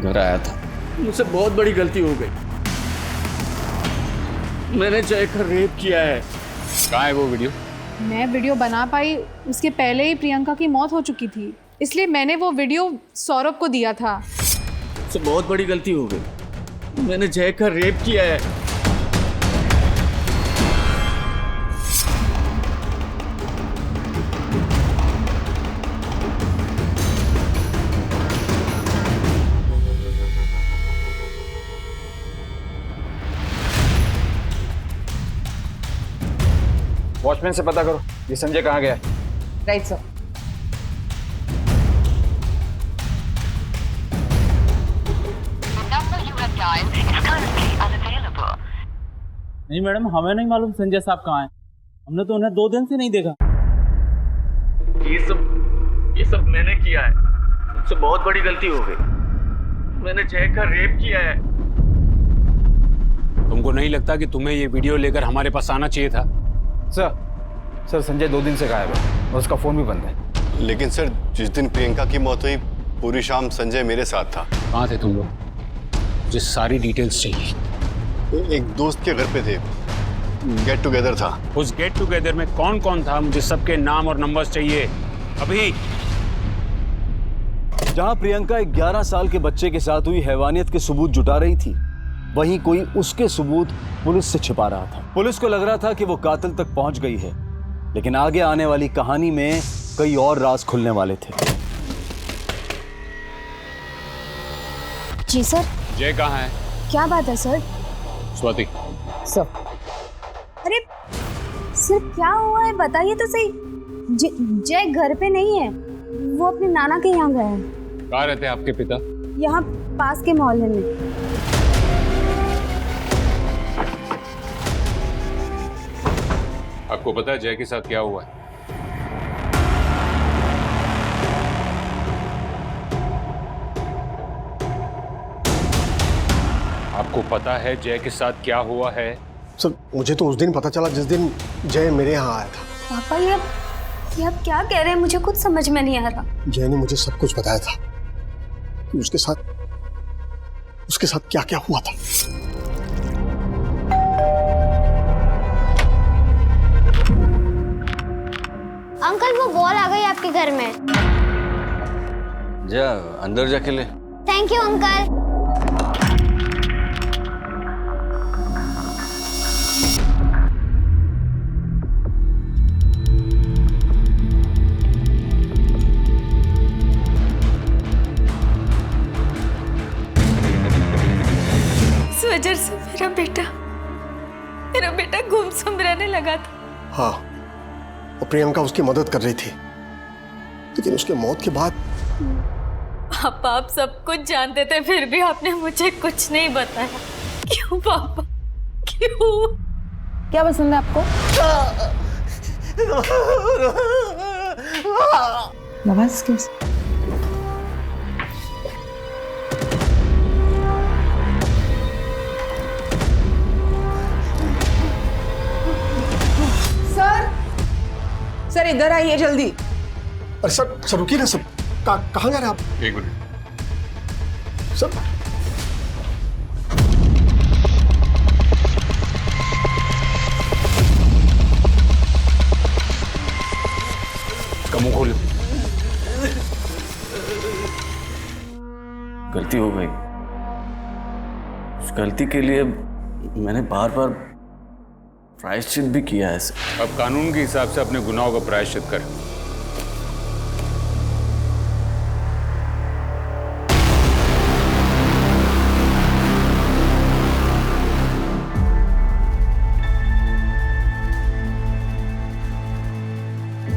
घर आया था। मुझसे बहुत बड़ी गलती हो गई। मैंने जय का रेप किया है। कहाँ है वो वीडियो? मैं वीडियो बना पाई उसके पहले ही प्रियंका की मौत हो चुकी थी, इसलिए मैंने वो वीडियो सौरभ को दिया था। मुझसे बहुत बड़ी गलती हो गई। मैंने जय का रेप किया है। वॉचमैन से पता करो ये संजय कहाँ गया है। Right sir. नहीं मैडम, हमें नहीं मालूम संजय साहब कहाँ हैं। हमने तो उन्हें 2 दिन से नहीं देखा। ये सब मैंने किया है। मुझसे बहुत बड़ी गलती हो गई। मैंने जय का रेप किया है। तुमको नहीं लगता कि तुम्हें ये वीडियो लेकर हमारे पास आना चाहिए था? सर संजय 2 दिन से गायब है और उसका फोन भी बंद है। लेकिन सर, जिस दिन प्रियंका की मौत हुई पूरी शाम संजय मेरे साथ था। कहाँ थे तुम लोग? मुझे सारी डिटेल्स चाहिए। एक दोस्त के घर पे थे, गेट टुगेदर था। उस गेट टुगेदर में कौन कौन था? मुझे सबके नाम और नंबर्स चाहिए अभी। जहां प्रियंका एक 11 साल के बच्चे के साथ हुई हैवानियत के सबूत जुटा रही थी, वहीं कोई उसके सबूत पुलिस से छिपा रहा था। पुलिस को लग रहा था कि वो कातिल तक पहुंच गई है, लेकिन आगे आने वाली कहानी में कई और राज खुलने वाले थे। जी सर। जय कहाँ है? क्या बात है सर? स्वाति। सर। अरे सर, क्या हुआ है बताइए तो सही। जय घर पे नहीं है, वो अपने नाना के यहाँ गए हैं। कहाँ रहते हैं आपके पिता? यहाँ पास के मोहल्ले में। आपको पता है जय के साथ क्या हुआ है? आपको पता है जय के साथ क्या हुआ है? सर, मुझे तो उस दिन पता चला जिस दिन जय मेरे यहाँ आया था। पापा, ये आप क्या कह रहे हैं? मुझे कुछ समझ में नहीं आ रहा। जय ने मुझे सब कुछ बताया था कि उसके साथ क्या क्या हुआ था। अंकल, वो बॉल आ गई आपके घर में। जा अंदर जाके ले। Thank you uncle. मेरा बेटा गुमसुम रहने लगा था। हाँ, और प्रियंका उसकी मदद कर रही थी, लेकिन उसके मौत के बाद पापा आप सब कुछ जानते थे, फिर भी आपने मुझे कुछ नहीं बताया। क्यों पापा, क्यों? क्या पसंद है आपको? नवाज किस? सर इधर आइए जल्दी। अरे सर रुकिए ना सर, कहाँ जा रहे हैं आप? एक मिनट सर। इसका मुंह खोलो। गलती हो गई। उस गलती के लिए मैंने बार बार प्रायश्चित भी किया है। अब कानून के हिसाब से अपने गुनाहों का प्रायश्चित कर।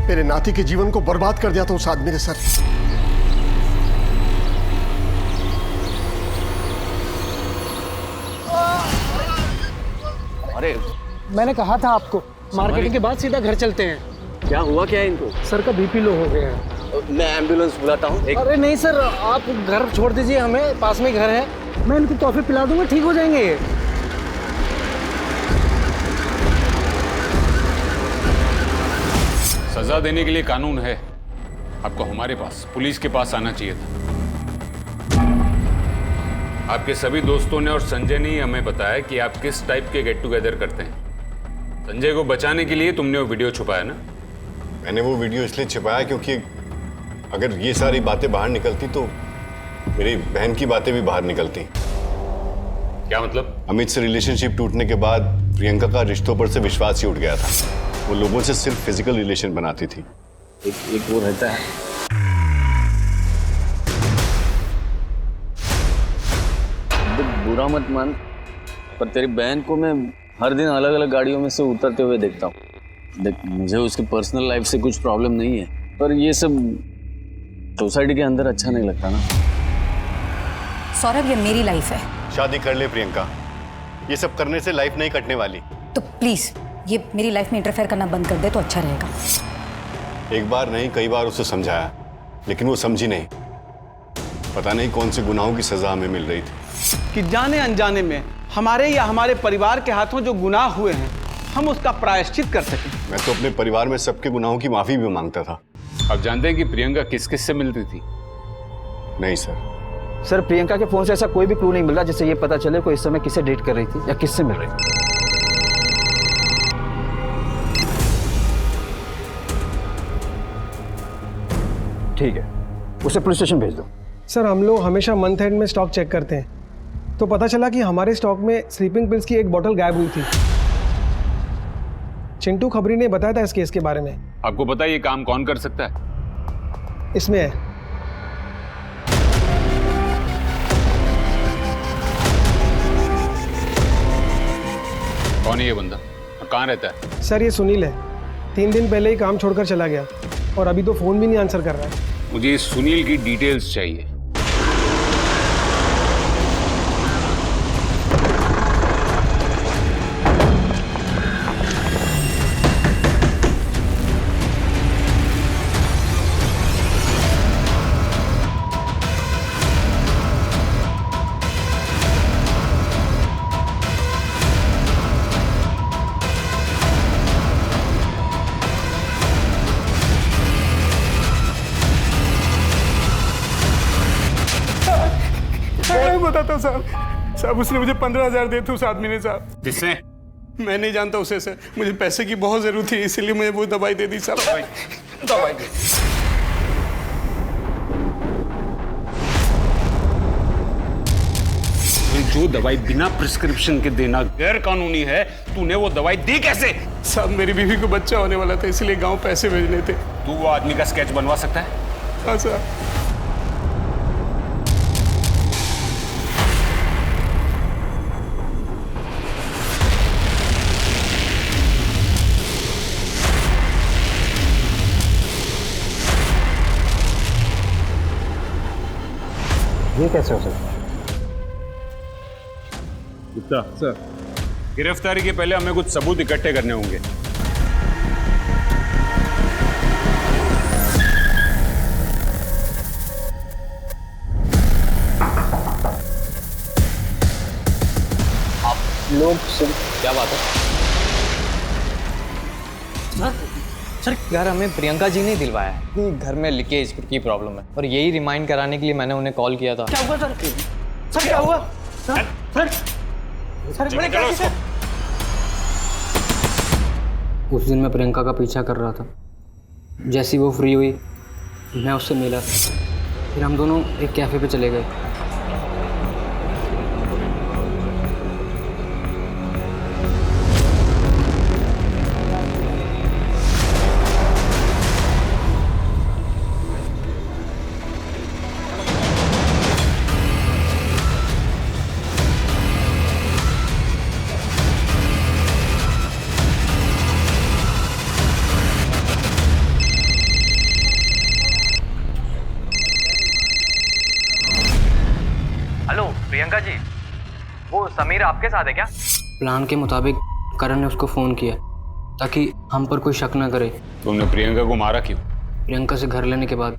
मेरे नाती के जीवन को बर्बाद कर दिया था उस आदमी ने सर। अरे मैंने कहा था आपको, मार्केटिंग के बाद सीधा घर चलते हैं। क्या हुआ क्या है इनको? सर का बीपी लो हो गया है। मैं एम्बुलेंस बुलाता हूँ। अरे नहीं सर, आप घर छोड़ दीजिए, हमें पास में घर है, मैं इनको कॉफी पिला दूंगा, ठीक हो जाएंगे ये। सजा देने के लिए कानून है। आपको हमारे पास, पुलिस के पास आना चाहिए था। आपके सभी दोस्तों ने और संजय ने ही हमें बताया कि आप किस टाइप के गेट टुगेदर करते हैं। संजय को बचाने के लिए तुमने वो वीडियो छुपाया ना? मैंने वो वीडियो इसलिए छुपाया क्योंकि अगर ये सारी बातें बाहर निकलती तो मेरी बहन की बातें भी बाहर निकलती। क्या मतलब? अमित से रिलेशनशिप टूटने के बाद प्रियंका का रिश्तों पर से विश्वास ही उठ गया था। वो लोगों से सिर्फ फिजिकल रिलेशन बनाती थी। एक वो रहता है। बुरा मत मान, पर तेरी बहन को मैं हर दिन अलग अलग गाड़ियों में से उतरते हुए देखता हूँ। देख, मुझे उसकी पर्सनल लाइफ से कुछ प्रॉब्लम नहीं है, पर ये सब सोसाइटी के अंदर अच्छा नहीं लगता ना। सौरभ, ये मेरी लाइफ है। शादी कर ले प्रियंका, ये सब करने से लाइफ नहीं कटने वाली। तो प्लीज ये मेरी लाइफ में इंटरफेयर करना बंद कर दे तो अच्छा रहेगा। एक बार नहीं, कई बार उसे समझाया, लेकिन वो समझी नहीं। पता नहीं कौन से गुनाहों की सजा हमें मिल रही थी कि जाने अनजाने में हमारे या हमारे परिवार के हाथों जो गुनाह हुए हैं, हम उसका प्रायश्चित कर सकें। मैं तो अपने परिवार में सबके गुनाहों की माफी भी मांगता था। आप जानते हैं कि प्रियंका किस किस से मिलती थी? नहीं सर। सर, प्रियंका के फोन से ऐसा कोई भी क्लू नहीं मिल रहा जिससे ये पता चले कोई इस समय किससे डेट कर रही थी या किससे मिल रही थी। ठीक है, उसे पुलिस स्टेशन भेज दो। सर, हम लोग हमेशा मंथ एंड में स्टॉक चेक करते हैं, तो पता चला कि हमारे स्टॉक में स्लीपिंग पिल्स की एक बोतल गायब हुई थी। चिंटू खबरी ने बताया था इस केस के बारे में। आपको पता है ये काम कौन कर सकता है? इसमें है। कौन है ये बंदा और कहाँ रहता है? सर, ये सुनील है। 3 दिन पहले ही काम छोड़कर चला गया और अभी तो फोन भी नहीं आंसर कर रहा है। मुझे इस सुनील की डिटेल्स चाहिए। बताता साहब, उसने मुझे 15,000 दिए थे उस आदमी ने साहब। किसने? मैं नहीं जानता उसे सर, मुझे पैसे की बहुत जरूरत थी, इसलिए मुझे वो दवाई दे दी साहब। दवाई दे। जो दवाई बिना प्रिस्क्रिप्शन के देना गैर कानूनी है, तूने वो दवाई दी कैसे? साहब, मेरी बीवी को बच्चा होने वाला था, इसलिए गांव पैसे भेजने थे। तू वो आदमी का स्केच बनवा सकता है? हाँ साहब। कैसे हो सकता है? गुप्ता सर, गिरफ्तारी के पहले हमें कुछ सबूत इकट्ठे करने होंगे। आप लोग क्या बात है सर? यार हमें प्रियंका जी ने दिलवाया है कि घर में लीकेज की प्रॉब्लम है, और यही रिमाइंड कराने के लिए मैंने उन्हें कॉल किया था। क्या हुआ सर? सर क्या हुआ? सर सर मैंने क्या किया? उस दिन मैं प्रियंका का पीछा कर रहा था। जैसी वो फ्री हुई मैं उससे मिला, फिर हम दोनों एक कैफ़े पे चले गए। हेलो प्रियंका जी, वो समीर आपके साथ है क्या? प्लान के मुताबिक करण ने उसको फ़ोन किया ताकि हम पर कोई शक न करे। तुमने प्रियंका को मारा क्यों? प्रियंका से घर लेने के बाद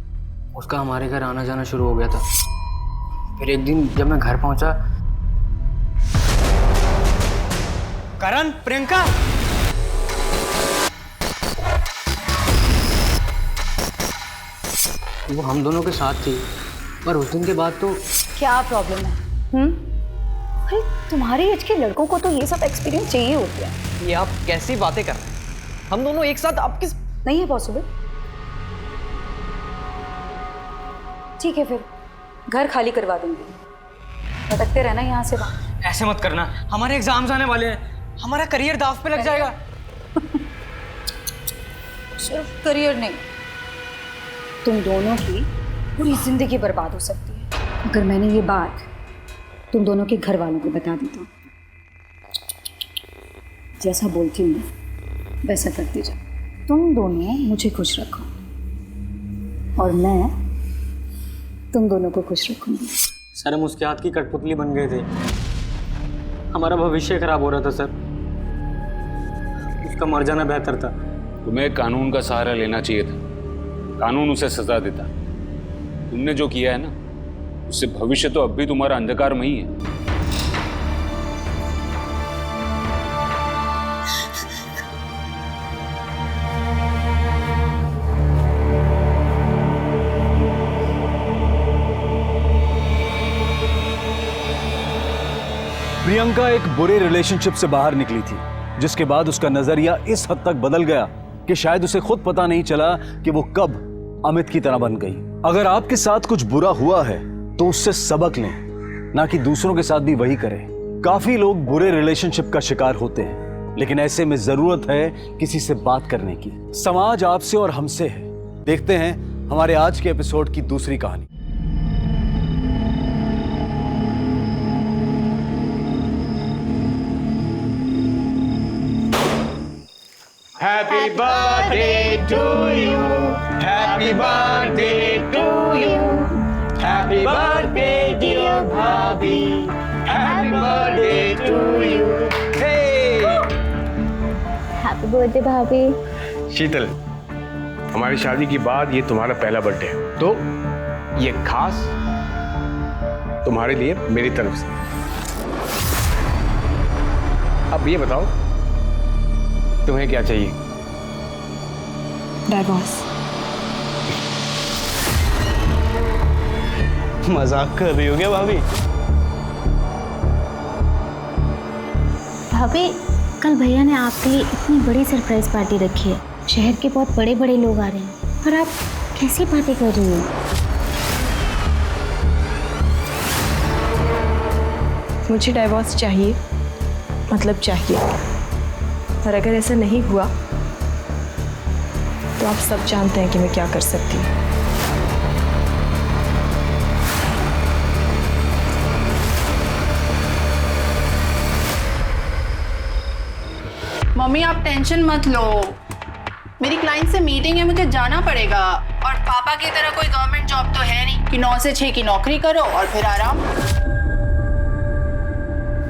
उसका हमारे घर आना जाना शुरू हो गया था। फिर एक दिन जब मैं घर पहुंचा, करण, प्रियंका, वो हम दोनों के साथ थी, पर उस दिन के बाद तो क्या प्रॉब्लम है? अरे तुम्हारी एज के लड़कों को तो ये सब एक्सपीरियंस चाहिए होते हैं। ये आप कैसी बातें कर रहे हैं? हम दोनों एक साथ, आप किस? नहीं है पॉसिबल। ठीक है, फिर घर खाली करवा दूंगी, भटकते रहना यहाँ से वहाँ। ऐसे मत करना, हमारे एग्जाम्स आने वाले हैं, हमारा करियर दाव पे लग जाएगा। सिर्फ करियर नहीं, तुम दोनों की पूरी जिंदगी बर्बाद हो सकती है अगर मैंने ये बात तुम दोनों के घर वालों को बता दी तो। जैसा बोलती हूँ वैसा करती जाओ। तुम दोनों मुझे खुश रखो और मैं तुम दोनों को खुश रखूंगी। सर हम उसके हाथ की कठपुतली बन गए थे, हमारा भविष्य खराब हो रहा था सर, उसका मर जाना बेहतर था। तुम्हें कानून का सहारा लेना चाहिए था, कानून उसे सजा देता। तुमने जो किया है ना, उससे भविष्य तो अब भी तुम्हारा अंधकार में ही है। प्रियंका एक बुरे रिलेशनशिप से बाहर निकली थी, जिसके बाद उसका नजरिया इस हद तक बदल गया कि शायद उसे खुद पता नहीं चला कि वो कब अमित की तरह बन गई। अगर आपके साथ कुछ बुरा हुआ है तो उससे सबक लें, ना कि दूसरों के साथ भी वही करें। काफी लोग बुरे रिलेशनशिप का शिकार होते हैं, लेकिन ऐसे में जरूरत है किसी से बात करने की। समाज आपसे और हमसे है। देखते हैं हमारे आज के एपिसोड की दूसरी कहानी। Happy birthday to you. Happy birthday to you. Happy birthday dear Bhabhi. Happy birthday to you. Hey. Happy birthday भाभी। शीतल, हमारी शादी के बाद ये तुम्हारा पहला बर्थडे है, तो ये खास तुम्हारे लिए मेरी तरफ से। अब ये बताओ तुम्हें क्या चाहिए? डाइवोर्स। मजाक कर रही हो क्या भाभी? भाभी, कल भैया ने आपके लिए इतनी बड़ी सरप्राइज पार्टी रखी है। शहर के बहुत बड़े बड़े लोग आ रहे हैं और आप कैसी बातें कर रही हो? मुझे डाइवोर्स चाहिए, मतलब चाहिए। और अगर ऐसा नहीं हुआ तो आप सब जानते हैं कि मैं क्या कर सकती हूँ। मम्मी आप टेंशन मत लो, मेरी क्लाइंट से मीटिंग है, मुझे जाना पड़ेगा। और पापा की तरह कोई गवर्नमेंट जॉब तो है नहीं कि 9 से 6 की नौकरी करो और फिर आराम।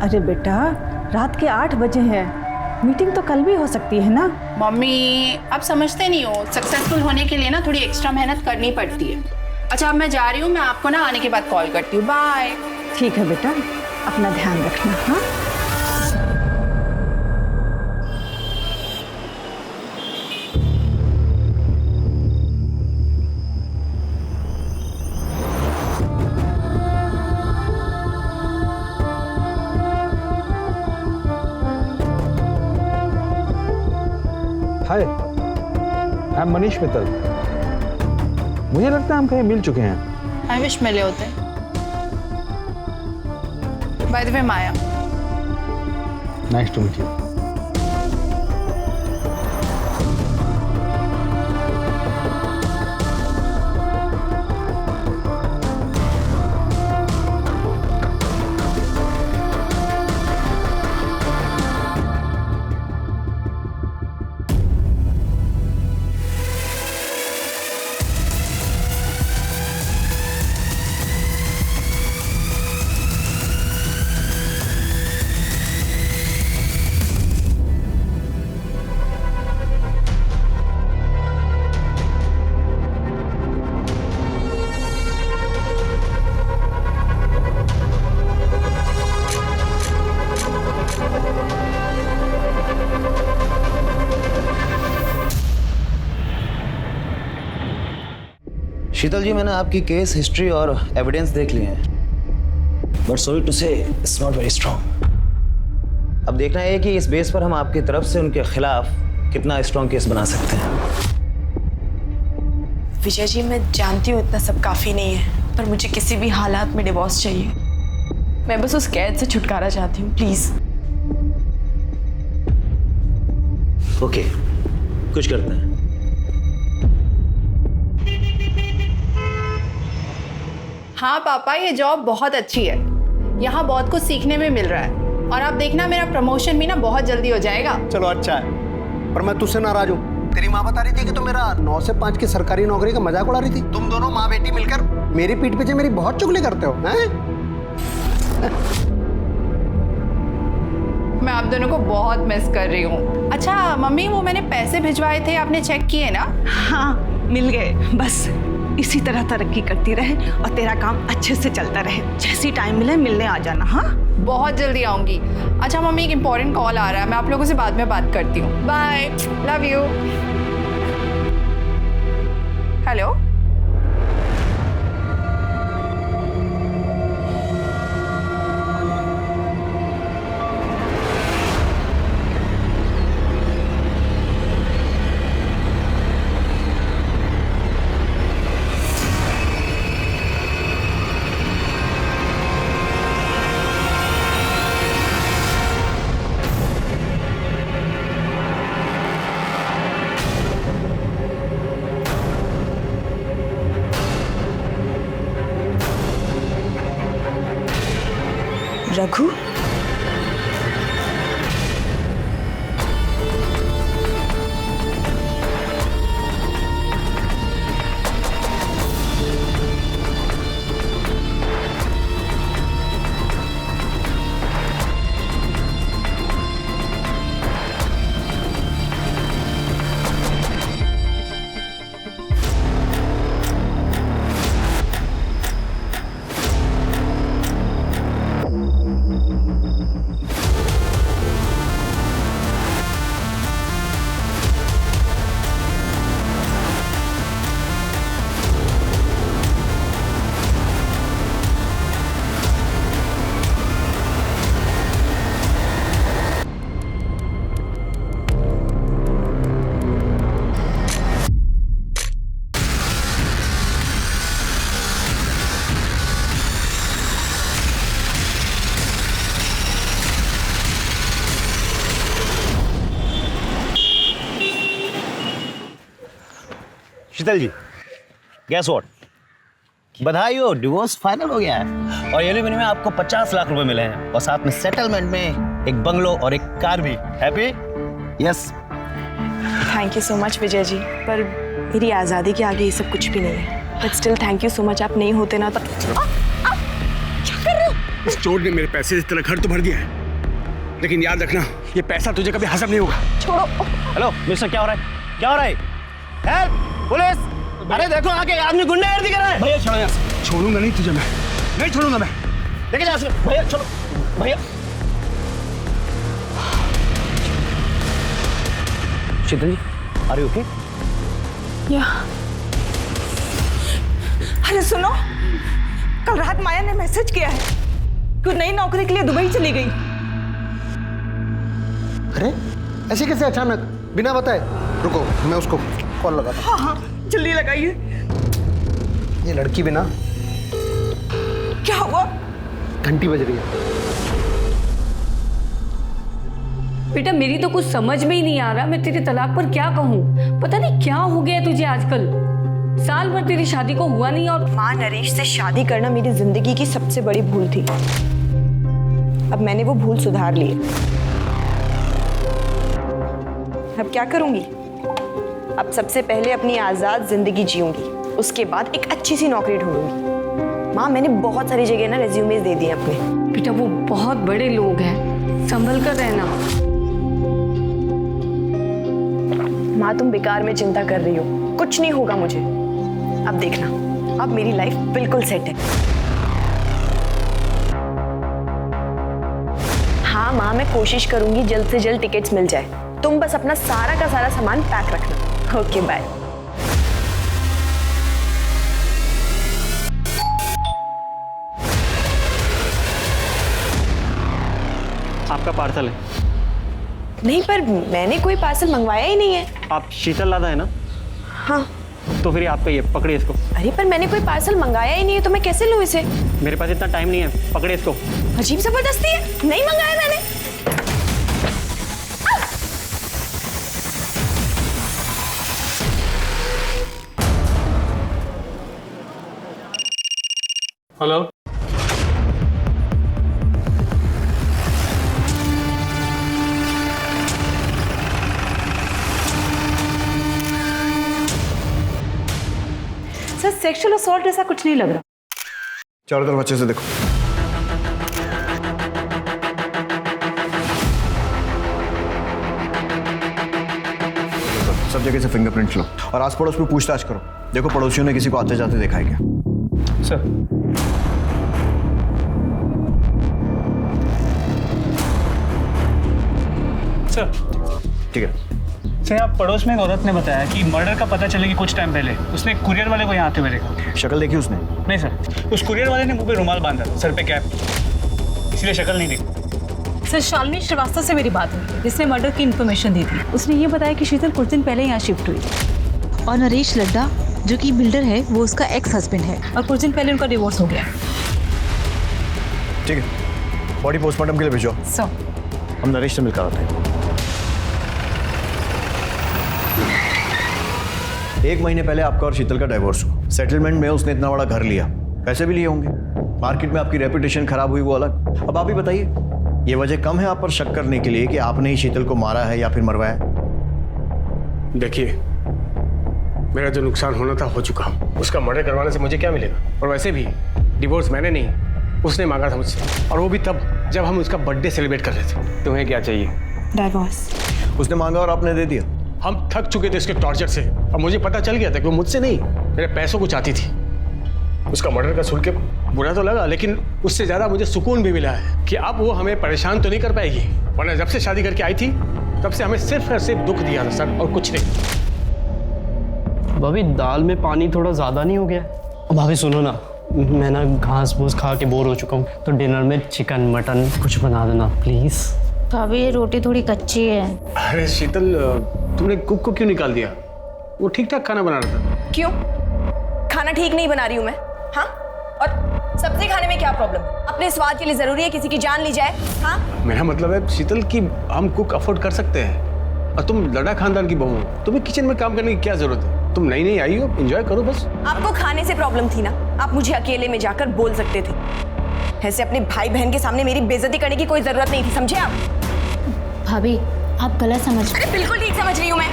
अरे बेटा, रात के 8 बजे हैं, मीटिंग तो कल भी हो सकती है ना। मम्मी आप समझते नहीं हो, सक्सेसफुल होने के लिए ना थोड़ी एक्स्ट्रा मेहनत करनी पड़ती है। अच्छा अब मैं जा रही हूँ, मैं आपको ना आने के बाद कॉल करती हूँ। बाय। ठीक है बेटा, अपना ध्यान रखना। हाँ हाय, आई एम मनीष मित्तल। मुझे लगता है हम कहीं मिल चुके हैं। आई विश मिले होते। By the way Maya. Nice to meet you. Sheetal ji, मैंने आपकी केस हिस्ट्री और एविडेंस देख लिए हैं, but sorry to say it's not very strong. अब देखना है कि इस बेस पर हम आपकी तरफ से उनके खिलाफ कितना स्ट्रॉन्ग केस बना सकते हैं। विजय जी, मैं जानती हूँ इतना सब काफ़ी नहीं है, पर मुझे किसी भी हालात में डिवोर्स चाहिए। मैं बस उस कैद से छुटकारा चाहती हूँ, प्लीज़। ओके, कुछ करते हैं। हाँ पापा, ये जॉब बहुत अच्छी है, यहाँ बहुत कुछ सीखने में मिल रहा है और आप देखना मेरा प्रमोशन भी ना बहुत जल्दी हो जाएगा। चलो अच्छा है, पर मैं तुझसे नाराज हूँ। तेरी माँ बता रही थी कि तू मेरा 9 से 5 की सरकारी नौकरी का मजाक उड़ा रही थी। तुम दोनों माँ बेटी मिलकर मेरी पीठ पीछे मेरी बहुत चुगली करते हो, हैं? मैं आप दोनों को बहुत मिस कर रही हूँ। अच्छा मम्मी, वो मैंने पैसे भिजवाए थे, आपने चेक किए ना? हाँ, मिल गए। बस इसी तरह तरक्की करती रहे और तेरा काम अच्छे से चलता रहे। जैसी टाइम मिले मिलने आ जाना। हाँ, बहुत जल्दी आऊंगी। अच्छा मम्मी, एक इम्पोर्टेंट कॉल आ रहा है, मैं आप लोगों से बाद में बात करती हूँ। Bye, love you. Hello, Raghu, Sheetal ji, guess what, बधाई हो, डिवोर्स फाइनल हो गया है और एलिमनी में आपको 50 लाख रुपए मिले हैं और साथ में सेटलमेंट में एक बंगलो और एक कार भी। Happy? Yes. Thank you so much Vijay ji, पर मेरी आज़ादी के आगे ये सब कुछ भी नहीं है, but still thank you so much. आप नहीं होते ना तो। क्या कर रहे हो? इस चोर ने मेरे पैसे से तेरा घर तो भर दिया है, लेकिन याद रखना ये पैसा तुझे कभी हजम नहीं होगा। छोड़ो। हेलो मिस्टर, क्या हो रहा है? क्या हो रहा है? हेल्प! पुलिस! अरे देखो आगे आदमी गुंडागर्दी कर रहा है। भैया छोड़ो यहाँ से। छोड़ूंगा नहीं तुझे, मैं नहीं छोड़ूंगा मैं। लेके जाओ भैया, छोड़ो भैया। शीतल जी, आर यू ओके? या अरे सुनो, कल रात माया ने मैसेज किया है कि वो नई नौकरी के लिए दुबई चली गई। अरे ऐसे कैसे अचानक, बिना बताए? रुको मैं उसको कॉल लगाता हूं। हाँ हाँ जल्दी लगाइए। ये लड़की बिना। क्या हुआ? घंटी बज रही है। बेटा मेरी तो कुछ समझ में ही नहीं आ रहा, मैं तेरे तलाक पर क्या कहूँ। पता नहीं क्या हो गया तुझे आजकल, साल भर तेरी शादी को हुआ नहीं। और माँ, नरेश से शादी करना मेरी जिंदगी की सबसे बड़ी भूल थी। अब मैंने वो भूल सुधार ली है। अब क्या करूंगी? अब सबसे पहले अपनी आजाद जिंदगी जीऊंगी, उसके बाद एक अच्छी सी नौकरी ढूंढूंगी। माँ, मैंने बहुत सारी जगह ना रेज्यूमेज दे दिए अपने। बेटा वो बहुत बड़े लोग हैं, संभल कर रहना। माँ, तुम बेकार में चिंता कर रही हो, कुछ नहीं होगा मुझे। अब देखना, अब मेरी लाइफ बिल्कुल सेट है। हाँ माँ, मैं कोशिश करूंगी जल्द से जल्द टिकट्स मिल जाए। तुम बस अपना सारा का सारा सामान पैक रखना। Okay bye. आपका पार्सल है। नहीं, पर मैंने कोई पार्सल मंगवाया ही नहीं है। आप शीतल लादा है ना? हाँ। तो फिर आपका ये, पकड़िए इसको। अरे पर मैंने कोई पार्सल मंगाया ही नहीं है, तो मैं कैसे लूँ इसे? मेरे पास इतना टाइम नहीं है, पकड़िए इसको। अजीब जबरदस्ती है, नहीं मंगाया मैंने। हेलो, सर सेक्सुअल असॉल्ट ऐसा कुछ नहीं लग रहा। चारों तरफ अच्छे से देखो। सब जगह से फिंगरप्रिंट लो और आस पड़ोस में पूछताछ करो। देखो पड़ोसियों ने किसी को आते जाते देखा है क्या? सर सर ठीक है। सर आप पड़ोस में एक औरत ने बताया कि मर्डर का पता चलने के कुछ टाइम पहले उसने कुरियर वाले को यहाँ आते हुए देखा। शक्ल देखी उसने? नहीं सर, उस कुरियर वाले ने मुंह पे रुमाल बांधा, सर पे कैप, इसलिए शक्ल नहीं देखी। सर शालिनी श्रीवास्तव से मेरी बात हुई, जिसने मर्डर की इन्फॉर्मेशन दी थी। उसने ये बताया कि शीतल कुछ दिन पहले यहाँ शिफ्ट हुई और नरेश लड्डा जो कि बिल्डर है वो उसका एक्स हस्बैंड है और कुछ दिन पहले उनका डिवोर्स हो गया। ठीक है, बॉडी पोस्टमार्टम के लिए भेजो। सर हम नरेश से मिलकर आते हैं। 1 महीने पहले आपका और शीतल का डाइवोर्स हुआ। सेटलमेंट में उसने इतना बड़ा घर लिया, पैसे भी लिए होंगे। मार्केट में आपकी रेपुटेशन खराब हुई, वो अलग। अब आप ही बताइए, ये वजह कम है आप पर शक करने के लिए कि आपने ही शीतल को मारा है या फिर मरवाया? देखिए, मेरा जो नुकसान होना था हो चुका। उसका मर्डर करवाने से मुझे क्या मिलेगा? और वैसे भी डिवोर्स मैंने नहीं, उसने मांगा था मुझसे, और वो भी तब जब हम उसका बर्थडे सेलिब्रेट कर रहे थे। तुम्हें क्या चाहिए? डाइवोर्स। उसने मांगा और आपने दे दिया। हम थक चुके थे इसके टॉर्चर से, और मुझे पता चल गया था कि वो मुझसे नहीं, मेरे पैसों को चाहती थी। उसका मर्डर का सुन के बुरा तो लगा, लेकिन उससे ज़्यादा मुझे सुकून भी मिला है कि अब वो हमें परेशान तो नहीं कर पाएगी। वरना जब से शादी करके आई थी तब से हमें सिर्फ और सिर्फ दुख दिया था सर, और कुछ नहीं। भाभी दाल में पानी थोड़ा ज़्यादा नहीं हो गया? भाभी सुनो ना, मैं ना घास फूस खा के बोर हो चुका हूँ, तो डिनर में चिकन मटन कुछ बना देना प्लीज़। भाभी ये रोटी थोड़ी कच्ची है। अरे शीतल, तुमने कुक को क्यों निकाल दिया? वो ठीक ठाक खाना बना रहा था। क्यों? खाना ठीक नहीं बना रही हूँ मैं? हाँ, और सब्जी खाने में क्या प्रॉब्लम? अपने स्वाद के लिए जरूरी है किसी की जान ली जाए? हाँ, मेरा मतलब है शीतल कि हम कुक अफोर्ड कर सकते हैं, और तुम लड़ा खानदान की बहू हो, तुम्हें किचन में काम करने की क्या जरूरत है? तुम नई नई आई हो, एंजॉय करो बस। आपको खाने से प्रॉब्लम थी ना, आप मुझे अकेले में जाकर बोल सकते थे। ऐसे अपने भाई बहन के सामने मेरी बेइज्जती करने की कोई जरूरत नहीं थी, समझे आप? भाभी आप गलत समझ। अरे बिल्कुल ठीक समझ रही हूँ मैं।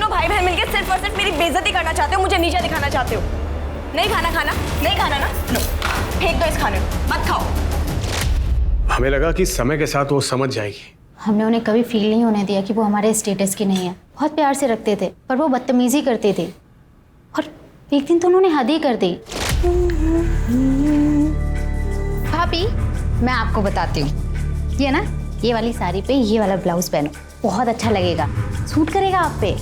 दोनों भाई बहन मिलकर सिर्फ और सिर्फ मेरी बेइज्जती करना चाहते हो, मुझे नीचा दिखाना चाहते हो। नहीं खाना नहीं खाना ना, लो फेंक दो इस खाने को, मत खाओ। हमें लगा कि समय के साथ वो समझ जाएगी। हमने उन्हें कभी फील नहीं होने दिया कि वो हमारे स्टेटस की नहीं है। बहुत प्यार से रखते थे, पर वो बदतमीजी करते थे और एक दिन तो उन्होंने हद ही कर दी। भाभी, मैं आपको बताती हूँ, ये ना, ये वाली साड़ी पे ये वाला ब्लाउज पहनो, बहुत अच्छा लगेगा, सूट करेगा आप पे।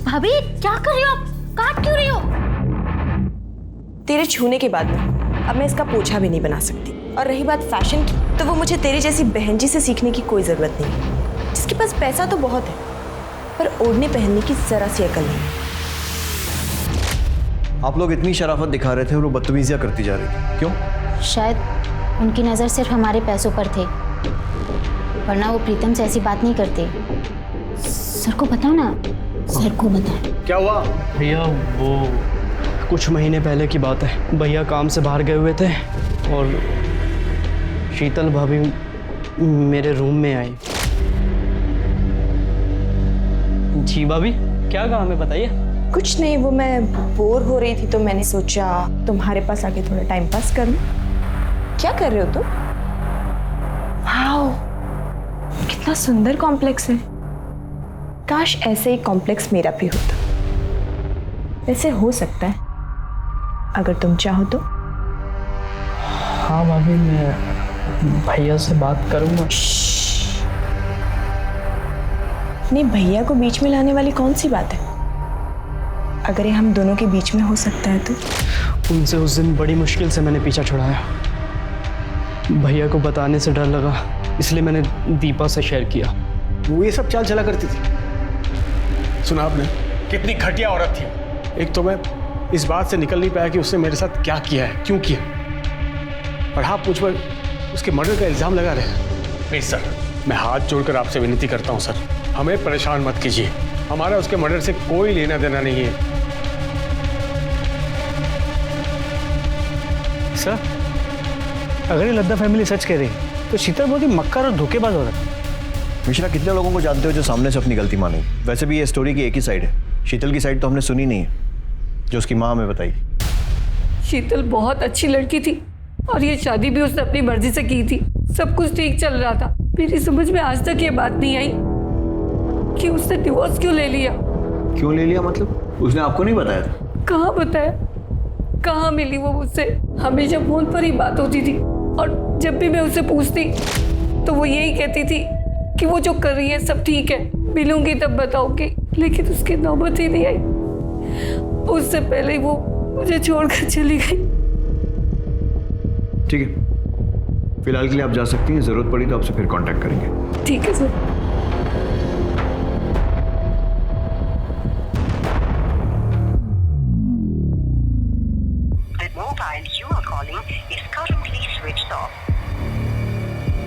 भाभी क्या कर रही हो आप? काट क्यों रही हो? तेरे छूने के बाद में अब मैं इसका पोछा भी नहीं बना सकती। और रही बात फैशन की, तो वो मुझे तेरी जैसी बहन जी से सीखने की कोई ज़रूरत नहीं है, जिसके पास पैसा तो बहुत है पर ओढ़ने पहनने की जरा सी अकल नहीं है। आप लोग इतनी शराफत दिखा रहे थे और वो बदतमीजियां करती जा रही थी, क्यों? शायद उनकी नज़र सिर्फ हमारे पैसों पर थे, वरना वो प्रीतम से ऐसी बात नहीं करते। सर को बताओ ना, सर को बताओ। क्या हुआ? भैया वो कुछ महीने पहले की बात है, भैया काम से बाहर गए हुए थे और शीतल भाभी मेरे रूम में आई। जी भाभी, क्या कहा हमें बताइए। कुछ नहीं, वो मैं बोर हो रही थी तो मैंने सोचा तुम्हारे पास आके थोड़ा टाइम पास कर लूं। क्या कर रहे हो तुम? वाओ, कितना सुंदर कॉम्प्लेक्स है। काश ऐसे ही कॉम्प्लेक्स मेरा भी होता। वैसे हो सकता है अगर तुम चाहो तो। हाँ भाभी, मैं भैया से बात करूंगा। नहीं, भैया को बीच में लाने वाली कौन सी बात है? अगर ये हम दोनों के बीच में हो सकता है तो। उनसे उस दिन बड़ी मुश्किल से मैंने पीछा छुड़ाया। भैया को बताने से डर लगा, इसलिए मैंने दीपा से शेयर किया। वो ये सब चाल चला करती थी। सुना आपने कितनी घटिया औरत थी। एक तो मैं इस बात से निकल नहीं पाया कि उसने मेरे साथ क्या किया है, क्यों किया, और हाँ मुझ पर उसके मर्डर का इल्जाम लगा रहे। प्लीज सर, मैं हाथ जोड़कर आपसे विनती करता हूँ सर, हमें परेशान मत कीजिए। हमारा उसके मर्डर से कोई लेना देना नहीं है। सर, अगर ये लद्दा फैमिली सच कह रही तो शीतल बहुत ही मक्कार और धोखेबाज हो रहा है। मिश्रा, कितने लोगों को जानते हो जो सामने से अपनी गलती माने? वैसे भी ये स्टोरी की एक ही साइड है, शीतल की साइड तो हमने सुनी नहीं है जो उसकी माँ हमें बताई। शीतल बहुत अच्छी लड़की थी और ये शादी भी उसने अपनी मर्जी से की थी। सब कुछ ठीक चल रहा था। मेरी समझ में आज तक ये बात नहीं आई कि उसने डिवोर्स क्यों ले लिया। क्यों ले लिया मतलब? उसने आपको नहीं बताया था? कहाँ बताया, कहाँ मिली वो मुझसे। हमेशा फोन पर ही बात होती थी और जब भी मैं उससे पूछती तो वो यही कहती थी कि वो जो कर रही है सब ठीक है, मिलूंगी तब बताऊंगी। लेकिन उसकी नौबत ही नहीं आई। उससे पहले वो मुझे छोड़कर चली गई। ठीक है, फिलहाल के लिए आप जा सकती हैं, जरूरत पड़ी तो आपसे फिर कांटेक्ट करेंगे। ठीक है सर।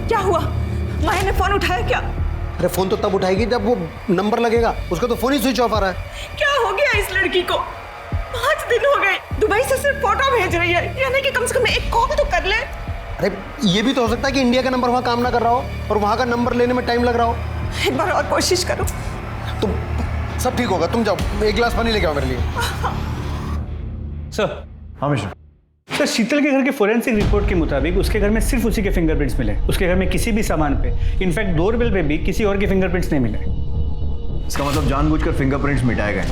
क्या हुआ? माया ने फोन उठाया क्या? अरे फोन तो तब उठाएगी जब वो नंबर लगेगा, उसका तो फोन ही स्विच ऑफ आ रहा है। क्या हो गया इस लड़की को? 5 दिन हो गए, दुबई से सिर्फ फोटो भेज रही है, यानी कि कम से कम एक कॉल तो कर ले। अरे ये भी तो हो सकता है कि इंडिया का नंबर वहाँ काम ना कर रहा हो और वहाँ का नंबर लेने में टाइम लग रहा हो। एक बार और कोशिश करो। तुम सब ठीक होगा, तुम जाओ, एक गिलास पानी लेके आओ मेरे लिए। सर। हाँ मिश्रा। सर, शीतल के घर के फोरेंसिक रिपोर्ट के मुताबिक उसके घर में सिर्फ उसी के फिंगरप्रिंट्स मिले। उसके घर में किसी भी सामान पे, इनफैक्ट डोरबेल पे भी किसी और के फिंगरप्रिंट्स नहीं मिले। इसका मतलब जानबूझकर फिंगरप्रिंट्स मिटाए गए।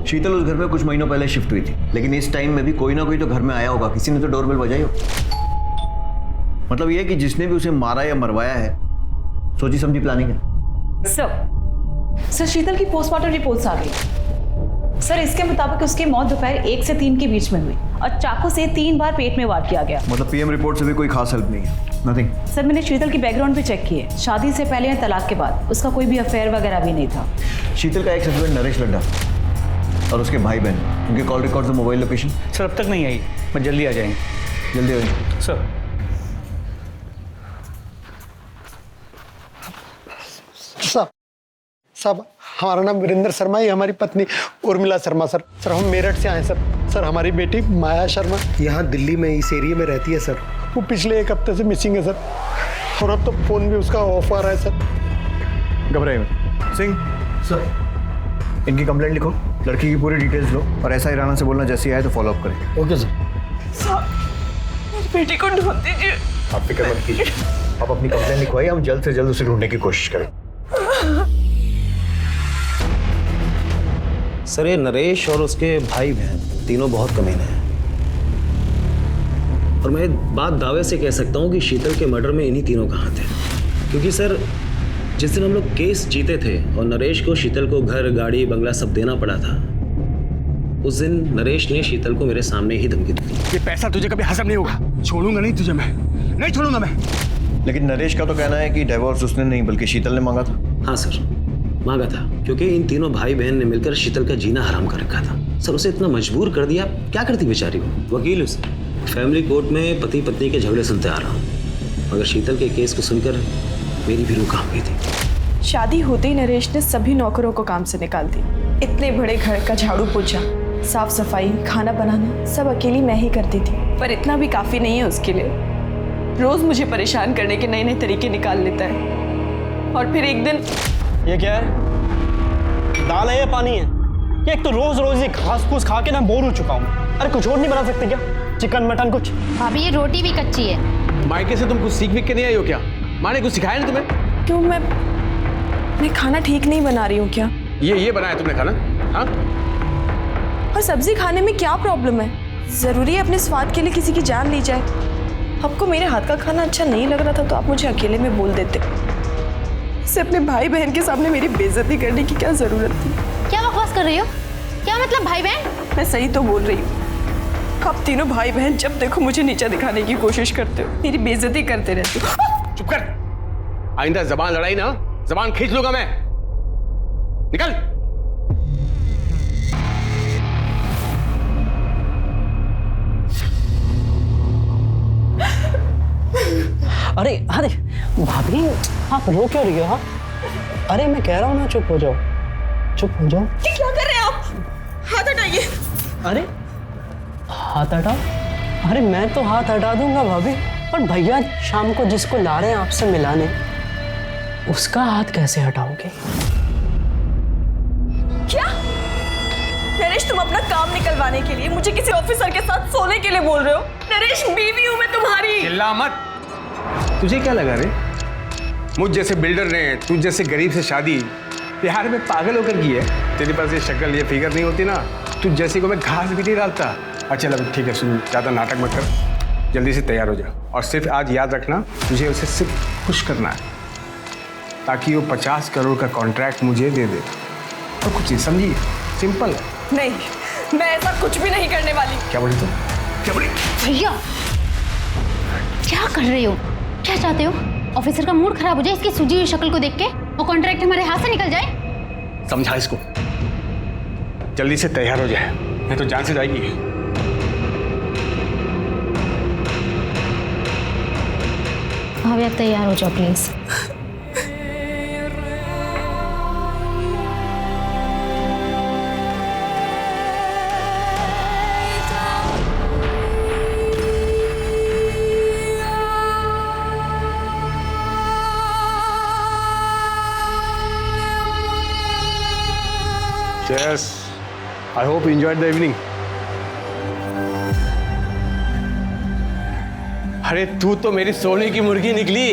शीतल उस घर में कुछ महीनों पहले शिफ्ट हुई थी, लेकिन इस टाइम में भी कोई ना कोई तो घर में आया होगा, किसी ने तो डोरबेल बजाई हो। मतलब यह कि जिसने भी उसे मारा या मरवाया है, सोची समझी प्लानिंग है। सर, शीतल की पोस्टमार्टम रिपोर्ट्स आ गई। सर, इसके मुताबिक उसकी मौत दोपहर 1 से 3 के बीच में हुई और चाकू से 3 बार पेट में वार किया गया। मतलब पीएम रिपोर्ट से भी कोई खास हेल्प नहीं है? नथिंग। सर, मैंने शीतल की बैकग्राउंड भी चेक की है। शादी से पहले या तलाक के बाद उसका कोई भी अफेयर वगैरह भी नहीं था। शीतल का एक हस्बैंड नरेश लड्डा और उसके भाई बहन, उनके कॉल रिकॉर्ड्स और मोबाइल लोकेशन? सर, अब तक नहीं आई, मैं जल्दी आ जाएंगे। जल्दी आ जाएंगे सर। साहब हमारा नाम वीरेंद्र शर्मा, ये हमारी पत्नी उर्मिला शर्मा सर। सर हम मेरठ से आए सर। सर हमारी बेटी माया शर्मा यहाँ दिल्ली में इस एरिया में रहती है सर। वो पिछले 1 हफ्ते से मिसिंग है सर, और अब तो फोन भी उसका ऑफ आ रहा है सर। घबराइए मत। सिंह सर, इनकी कंप्लेंट लिखो, लड़की की पूरी डिटेल्स लो और ऐसा ही राणा से बोलना जैसे आए तो फॉलो अप करें। Okay sir. मेरी बेटी को ढूंढ दीजिए। आप फिक्र मत कीजिए, आप अपनी कंप्लेंट लिखवाइए, हम जल्द से जल्द उसे ढूंढने की कोशिश करें। सर ये नरेश और उसके भाई बहन तीनों बहुत कमीने हैं, और मैं बात दावे से कह सकता हूँ कि शीतल के मर्डर में इन्हीं तीनों का हाथ है। क्योंकि सर जिस दिन हम लोग केस जीते थे और नरेश को शीतल को घर गाड़ी बंगला सब देना पड़ा था, उस दिन नरेश ने शीतल को मेरे सामने ही धमकी दी। ये पैसा तुझे कभी हजम नहीं होगा, छोड़ूंगा नहीं तुझे, मैं नहीं छोड़ूंगा मैं। लेकिन नरेश का तो कहना है कि डिवोर्स उसने नहीं बल्कि शीतल ने मांगा था। हाँ सर, मांगा था, क्योंकि इन तीनों भाई बहन ने मिलकर शीतल का जीना हराम कर रखा था। सर उसे इतना मजबूर कर दिया, क्या करती बेचारी वो। वकील उसे फैमिली कोर्ट में पति पत्नी के झगड़े सुनते आ रहा हूँ, मगर शीतल के केस को सुनकर मेरी भी रूह कांप गई थी। शादी होते ही नरेश ने सभी नौकरों को काम से निकाल दी। इतने बड़े घर का झाड़ू पोछा, साफ सफाई, खाना बनाना सब अकेली मैं ही करती थी। पर इतना भी काफी नहीं है उसके लिए। रोज मुझे परेशान करने के नए नए तरीके निकाल लेता है। और फिर एक दिन, ये क्या है? दाल है या पानी है? ये एक तो रोज रोज ये घास फूस खा के ना बोर हो चुका हूँ। अरे कुछ और नहीं बना सकते क्या? चिकन मटन कुछ? भाभी ये रोटी भी कच्ची है। मायके से तुम कुछ सीख के नहीं आई हो क्या? माँ ने कुछ सिखाया नहीं तुम्हें? क्यों मैं खाना ठीक नहीं बना रही हूँ क्या? ये बनाया तुमने खाना? हाँ? और सब्जी खाने में क्या प्रॉब्लम है? जरूरी है अपने स्वाद के लिए किसी की जान ली जाए? आपको मेरे हाथ का खाना अच्छा नहीं लग रहा था तो आप मुझे अकेले में बोल देते। इसे अपने भाई बहन के सामने मेरी बेइज्जती करने की क्या जरूरत थी? क्या बकवास कर रही हो? क्या मतलब भाई बहन? मैं सही तो बोल रही हूँ। आप तीनों भाई बहन जब देखो मुझे नीचा दिखाने की कोशिश करते हो, मेरी बेइज्जती करते रहते हो। चुप कर, आइंदा जबान लड़ाई ना, जबान खींच लूंगा मैं। निकल। अरे अरे भाभी आप रो क्यों रही हो? हाँ अरे मैं कह रहा हूँ ना, चुप हो जाओ, चुप हो जाओ। क्या कर रहे हैं आप? हाथ हटाइए। अरे हाथ हटाओ? अरे मैं तो हाथ हटा दूंगा भाभी, पर भैया शाम को जिसको ला रहे हैं आपसे मिलाने, उसका हाथ कैसे हटाओगे? क्या नरेश, तुम अपना काम निकलवाने के लिए मुझे किसी ऑफिसर के साथ सोने के लिए बोल रहे हो? नरेश बीवी हूं मैं तुम्हारी। चिल्ला मत। तुझे क्या लगा रे? मुझ जैसे बिल्डर ने तुझ जैसे गरीब से शादी प्यार में पागल होकर की है? तेरे पास ये शक्ल ये फिगर नहीं होती ना, तुझ जैसे को मैं घास भी नहीं डालता। अच्छा लगा, ठीक है सुन, ज़्यादा नाटक मत कर, जल्दी से तैयार हो जा। और सिर्फ आज याद रखना, तुझे उसे सिर्फ खुश करना है ताकि वो 50 करोड़ का कॉन्ट्रैक्ट मुझे दे दे, और कुछ नहीं, समझिए? सिंपल है। नहीं, मैं ऐसा कुछ भी नहीं करने वाली। क्या बोली तुम? क्या बोली? भैया क्या कर रहे हो? क्या चाहते हो? ऑफिसर का मूड खराब हो जाए इसकी सूजी हुई शक्ल को देख के, और कॉन्ट्रैक्ट हमारे हाथ से निकल जाए? समझा इसको, जल्दी से तैयार हो जाए, नहीं तो जान से जाएगी। भाभी आप तैयार हो जाओ please. Cheers. I hope you enjoyed the evening. अरे तू तो मेरी सोने की मुर्गी निकली।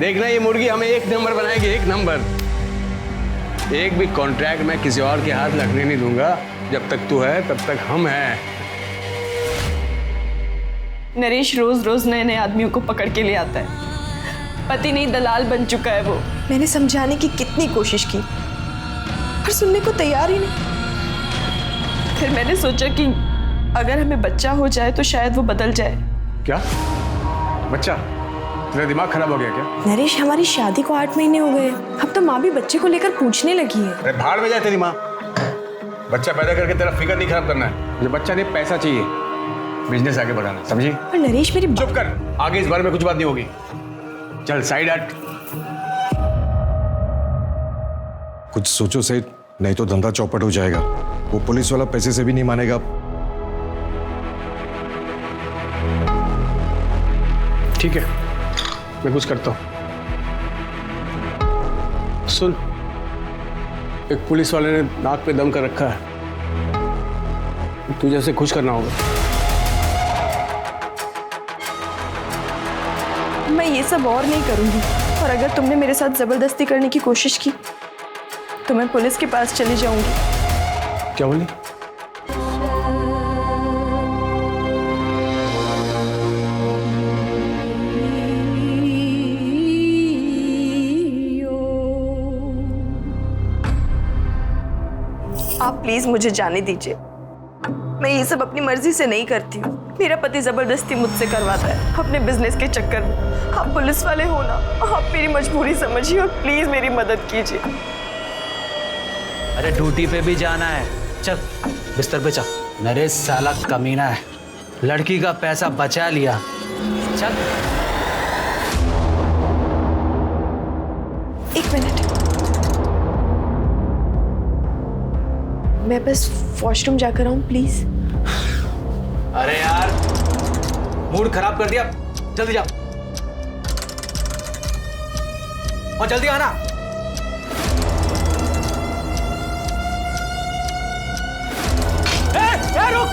देखना ये मुर्गी हमें 1 नंबर बनाएगी, 1 नंबर। एक भी कॉन्ट्रैक्ट मैं किसी और के हाथ लगने नहीं दूंगा। जब तक तू है तब तक हम हैं। नरेश रोज रोज नए नए आदमियों को पकड़ के ले आता है। पति नहीं दलाल बन चुका है वो। मैंने समझाने की कितनी कोशिश की पर सुनने को तैयार ही नहीं। फिर मैंने सोचा कि अगर हमें बच्चा हो जाए तो शायद वो बदल जाए। क्या बच्चा? तेरा दिमाग खराब हो गया क्या? नरेश हमारी शादी को 8 महीने हो गए, अब तो माँ भी बच्चे को लेकर पूछने लगी है। अरे भाड़ में जाए तेरी माँ। बच्चा पैदा करके तेरा फिगर नहीं खराब करना है। मुझे बच्चा नहीं, पैसा चाहिए, बिजनेस आगे बढ़ाना, समझी? पर नरेश मेरी चुप कर, आगे इस बारे में कुछ बात नहीं होगी। चल साइड हट। कुछ सोचो सही, नहीं तो धंधा चौपट हो जाएगा। वो पुलिस वाला पैसे से भी नहीं मानेगा। ठीक है, मैं कुछ करता हूँ। सुन, एक पुलिस वाले ने नाक पे दम कर रखा है, तुझे उसे खुश करना होगा। मैं ये सब और नहीं करूंगी, और अगर तुमने मेरे साथ जबरदस्ती करने की कोशिश की तो मैं पुलिस के पास चली जाऊंगी। क्या बोली? आप प्लीज मुझे जाने दीजिए। मैं ये सब अपनी मर्जी से नहीं करती हूँ। मेरा पति जबरदस्ती मुझसे करवाता है अपने बिजनेस के चक्कर में। आप पुलिस वाले हो ना, आप मेरी मजबूरी समझिए और प्लीज मेरी मदद कीजिए। अरे ड्यूटी पे भी जाना है, चल बिस्तर पे चल। नरेश साला कमीना है, लड़की का पैसा बचा लिया। चल। एक मिनट, मैं बस वॉशरूम जाकर आऊं प्लीज। अरे यार मूड खराब कर दिया, जल्दी जा और जल्दी आना। रुक।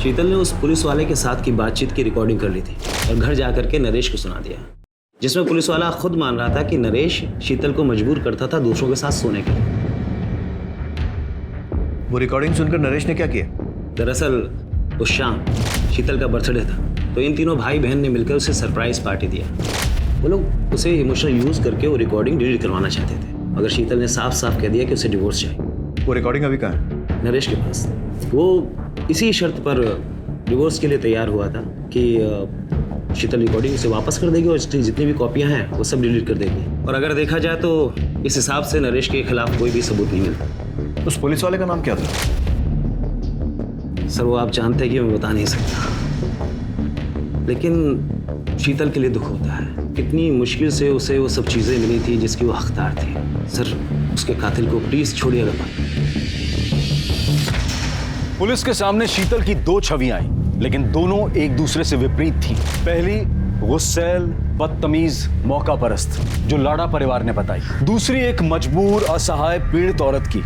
शीतल ने उस पुलिस वाले के साथ की बातचीत की रिकॉर्डिंग कर ली थी और घर जाकर के नरेश को सुना दिया, जिसमें पुलिस वाला खुद मान रहा था कि नरेश शीतल को मजबूर करता था दूसरों के साथ सोने के लिए। वो रिकॉर्डिंग सुनकर नरेश ने क्या किया? दरअसल उस शाम शीतल का बर्थडे था, तो इन तीनों भाई बहन ने मिलकर उसे सरप्राइज पार्टी दिया। वो लोग उसे इमोशनल यूज करके वो रिकॉर्डिंग डिलीट करवाना चाहते थे, मगर शीतल ने साफ साफ कह दिया कि उसे डिवोर्स चाहिए। वो रिकॉर्डिंग अभी कहाँ है? नरेश के पास। वो इसी शर्त पर डिवोर्स के लिए तैयार हुआ था कि शीतल रिकॉर्डिंग उसे वापस कर देगी और इसकी जितनी भी कॉपियां हैं वो सब डिलीट कर देगी। और अगर देखा जाए तो इस हिसाब से नरेश के खिलाफ कोई भी सबूत नहीं मिलता। उस पुलिस वाले का नाम क्या था? सर वो आप जानते हैं कि मैं बता नहीं सकता, लेकिन शीतल के लिए दुख होता है। कितनी मुश्किल से उसे वो सब चीज़ें मिली थी जिसकी वो हकदार थी। सर उसके कातिल को प्लीज छोड़िएगा। पुलिस के सामने शीतल की दो छवियां आई, लेकिन दोनों एक दूसरे से विपरीत थी। पहली गुस्सैल, बदतमीज, मौका परस्त जो लाड़ा परिवार ने बताई। दूसरी एक मजबूर, असहाय, पीड़ित औरत की,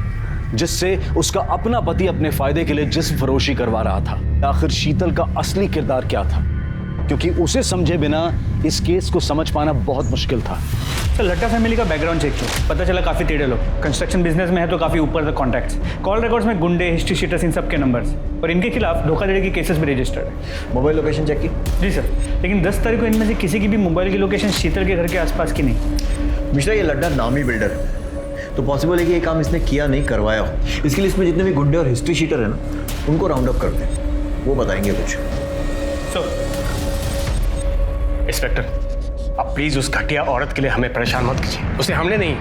जिससे उसका अपना पति अपने फायदे के लिए जिस्म फरोशी करवा रहा था। आखिर शीतल का असली किरदार क्या था, क्योंकि उसे समझे बिना इस केस को समझ पाना बहुत मुश्किल था। तो लट्टा फैमिली का बैकग्राउंड चेक किया, पता चला काफी टेढ़े लोग, कंस्ट्रक्शन बिजनेस में है तो काफी ऊपर तक कॉन्टैक्ट्स, कॉल रिकॉर्ड्स में गुंडे, हिस्ट्री शीटर्स, इन सब के नंबर्स, और इनके खिलाफ धोखाधड़ी के केसेस भी रजिस्टर्ड है। मोबाइल लोकेशन चेक की? जी सर, लेकिन 10 तारीख को इनमें से किसी की भी मोबाइल की लोकेशन शीतल के घर के आसपास की नहीं। मिश्रा, ये लड्डा नामी बिल्डर है, तो पॉसिबल है कि ये काम इसने किया नहीं, करवाया हो। इसके लिए इसमें जितने भी गुंडे और हिस्ट्री शीटर है ना, उनको राउंड अप करते हैं, वो बताएंगे कुछ। इंस्पेक्टर, आप प्लीज उस घटिया औरत के लिए हमें परेशान मत कीजिए। उसे हमने नहीं,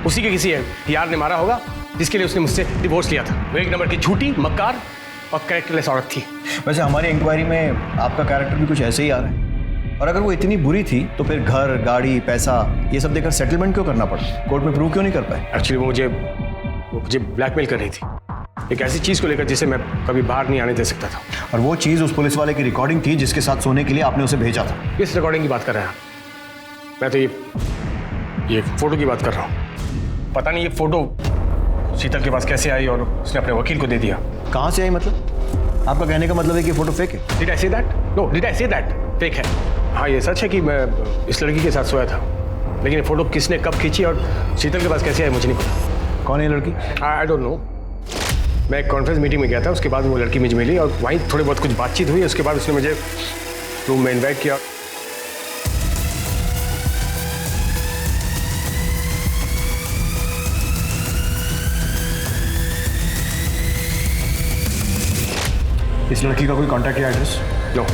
उसी के किसी यार ने मारा होगा, जिसके लिए उसने मुझसे डिवोर्स लिया था। वो एक नंबर की झूठी, मक्कार और कैरेक्टरलेस औरत थी। वैसे हमारी इंक्वायरी में आपका कैरेक्टर भी कुछ ऐसे ही आ रहा है। और अगर वो इतनी बुरी थी तो फिर घर, गाड़ी, पैसा ये सब देकर सेटलमेंट क्यों करना पड़ा? कोर्ट में प्रूव क्यों नहीं कर पाए? एक्चुअली वो मुझे ब्लैकमेल कर रही थी, एक ऐसी चीज को लेकर जिसे मैं कभी बाहर नहीं आने दे सकता था। और वो चीज उस पुलिस वाले की रिकॉर्डिंग थी जिसके साथ सोने के लिए आपने उसे भेजा था। किस रिकॉर्डिंग की बात कर रहे हैं आप? मैं तो ये फोटो की बात कर रहा हूँ। पता नहीं ये फोटो शीतल के पास कैसे आई और उसने अपने वकील को दे दिया। कहाँ से आई मतलब? आपका कहने का मतलब है कि फोटो फेक है? Did I say that? No, did I say that? Fake है। हाँ, ये सच है कि मैं इस लड़की के साथ सोया था, लेकिन ये फोटो किसने कब खींची और शीतल के पास कैसे आई मुझे नहीं पता। कौन है लड़की? I don't know. मैं एक कॉन्फ्रेंस मीटिंग में गया था, उसके बाद वो लड़की मुझे मिली और वहीं थोड़ी बहुत कुछ बातचीत हुई। उसके बाद उसने मुझे रूम में इन्वाइट किया। इस लड़की का कोई कांटेक्ट या एड्रेस? नो।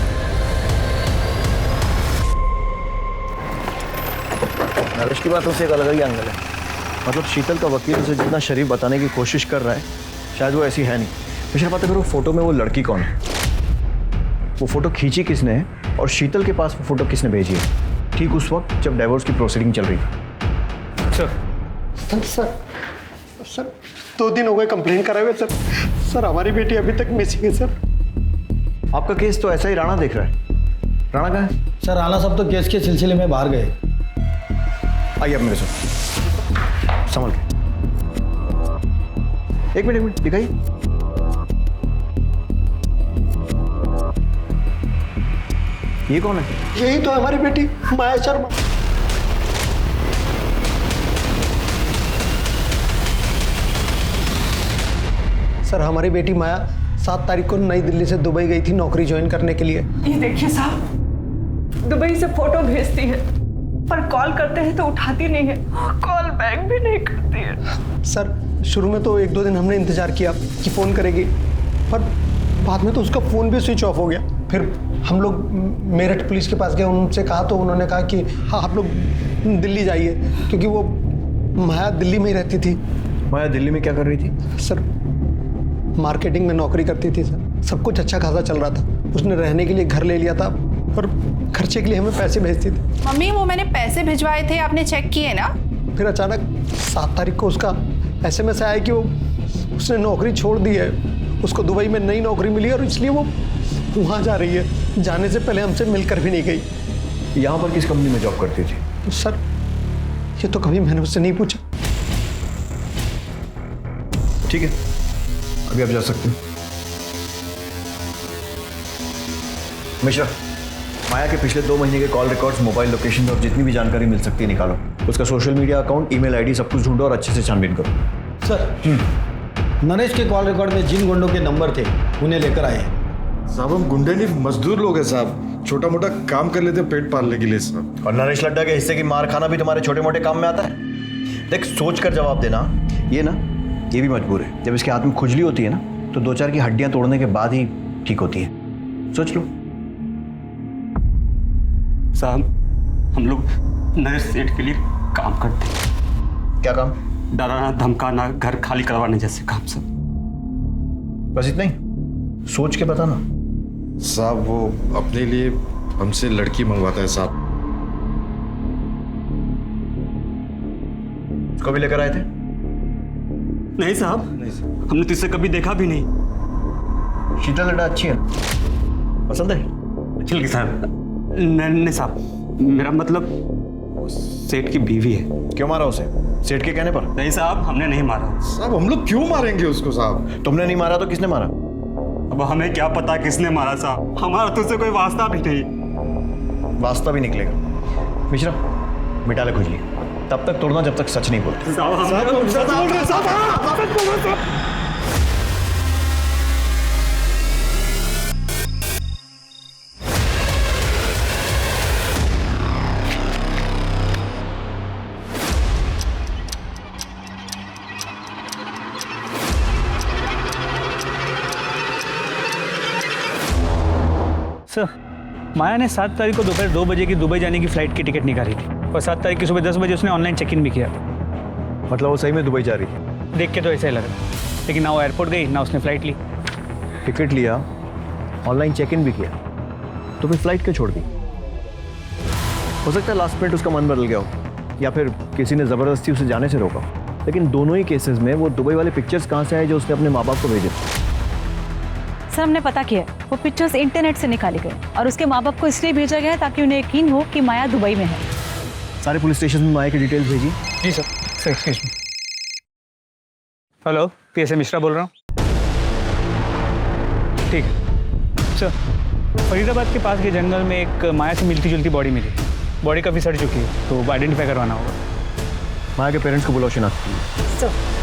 नरेश की बातों से एक अलग ही एंगल है। मतलब शीतल का वकील उसे जितना शरीफ बताने की कोशिश कर रहा है, शायद वो ऐसी है नहीं। मिश्रा, पता करो फोटो में वो लड़की कौन है, वो फोटो खींची किसने है और शीतल के पास वो फोटो किसने भेजी है, ठीक उस वक्त जब डिवोर्स की प्रोसीडिंग चल रही थी। सर 2 दिन हो गए कंप्लेन कराए हुए सर। सर हमारी बेटी अभी तक मिसिंग है सर। आपका केस तो ऐसा ही राणा देख रहा है। राणा कहाँ है? सर राणा साहब तो केस के सिलसिले में बाहर गए। आइए आप मेरे साथ, संभल के। एक मिनट दिखाइए। ये कौन है? यही तो हमारी बेटी माया शर्मा। सर हमारी बेटी माया 7 तारीख को नई दिल्ली से दुबई गई थी नौकरी ज्वाइन करने के लिए। ये देखिए साहब, दुबई से फोटो भेजती है पर कॉल करते हैं तो उठाती नहीं है, कॉल बैक भी नहीं करती है। सर शुरू में तो 1-2 दिन हमने इंतजार किया कि फ़ोन करेगी, पर बाद में तो उसका फ़ोन भी स्विच ऑफ हो गया। फिर हम लोग मेरठ पुलिस के पास गए, उनसे कहा तो उन्होंने कहा कि हाँ आप लोग दिल्ली जाइए, क्योंकि वो माया दिल्ली में ही रहती थी। माया दिल्ली में क्या कर रही थी? सर मार्केटिंग में नौकरी करती थी सर। सब कुछ अच्छा खासा चल रहा था। उसने रहने के लिए घर ले लिया था और खर्चे के लिए हमें पैसे भेजती थी। मम्मी वो मैंने पैसे भिजवाए थे, आपने चेक किए ना? फिर अचानक 7 तारीख को उसका SMS आया कि वो उसने नौकरी छोड़ दी है, उसको दुबई में नई नौकरी मिली और इसलिए वो वहाँ जा रही है। जाने से पहले हमसे मिलकर भी नहीं गई। यहाँ पर किस कंपनी में जॉब करती थी? सर ये तो कभी मैंने उससे नहीं पूछा। ठीक है, अभी आप जा सकते हैं। मिश्रा, माया के पिछले 2 महीने के कॉल रिकॉर्ड्स, मोबाइल लोकेशन और जितनी भी जानकारी मिल सकती है निकालो। उसका social media account, email ID सब कुछ ढूंढो और अच्छे से छानबीन करो। सर नरेश के कॉल रिकॉर्ड में जिन गुंडों के नंबर थे उन्हें लेकर आए। साहब हम गुंडे नहीं, मजदूर लोग हैं साहब, छोटा मोटा काम कर लेते पेट पालने के लिए साहब। और नरेश लड्डा के हिस्से की मार खाना भी तुम्हारे छोटे मोटे काम में आता है? देख सोच कर जवाब देना। ये भी मजबूर है। जब इसके हाथ में खुजली होती है ना तो 2-4 की हड्डियां तोड़ने के बाद ही ठीक होती है। सोच लो। साहब हम लोग नरेश सेठ के लिए काम करते हैं। क्या काम? डराना धमकाना, घर खाली करवाने जैसे काम सब। बस इतना ही? सोच के बताना। साहब वो अपने लिए हमसे लड़की मंगवाता है साहब। उसको भी लेकर आए थे? नहीं साहब, हमने तो इसे कभी देखा भी नहीं। शीतल लड्डा अच्छी है, पसंद है? अच्छी लगी साहब। नहीं साहब, मेरा मतलब सेठ की बीवी है। क्यों मारा उसे? सेठ के कहने पर? नहीं साहब, हमने नहीं मारा। साहब हम लोग क्यों मारेंगे उसको साहब? तुमने नहीं मारा तो किसने मारा? अब हमें क्या पता किसने मारा साहब, हमारा तो उससे कोई वास्ता भी नहीं। वास्ता भी निकलेगा। मिश्रा मिटा ले खुजली, तब तक तोड़ना जब तक सच नहीं बोलते। सर माया ने 7 तारीख को दोपहर 2 बजे की दुबई जाने की फ्लाइट की टिकट निकाली थी और 7 तारीख की सुबह 10 बजे उसने ऑनलाइन चेक इन भी किया। मतलब वो सही में दुबई जा रही थी? देख के तो ऐसा ही लग रहा, लेकिन ना वो एयरपोर्ट गई ना उसने फ्लाइट ली। टिकट लिया, ऑनलाइन चेक इन भी किया, तो फिर फ्लाइट क्यों छोड़ दी? हो सकता है लास्ट मिनट उसका मन बदल गया हो या फिर किसी ने ज़बरदस्ती उसे जाने से रोका। लेकिन दोनों ही केसेस में वो दुबई वाले पिक्चर्स कहाँ से आए जो उसने अपने माँ बाप को भेजे? सर हमने पता किया, वो पिक्चर्स इंटरनेट से निकाले गए और उसके माँ बाप को इसलिए भेजा गया है ताकि उन्हें यकीन हो कि माया दुबई में है। सारे पुलिस स्टेशन में माया की डिटेल्स भेजी? जी sir. Excuse me. Hello, PSA Mishra बोल रहा हूँ। ठीक है सर, फरीदाबाद के पास के जंगल में एक माया से मिलती जुलती बॉडी मिली। बॉडी काफ़ी सड़ चुकी है तो आइडेंटिफाई करवाना होगा। माया के पेरेंट्स को बुलाओ, शिनाख्त। सर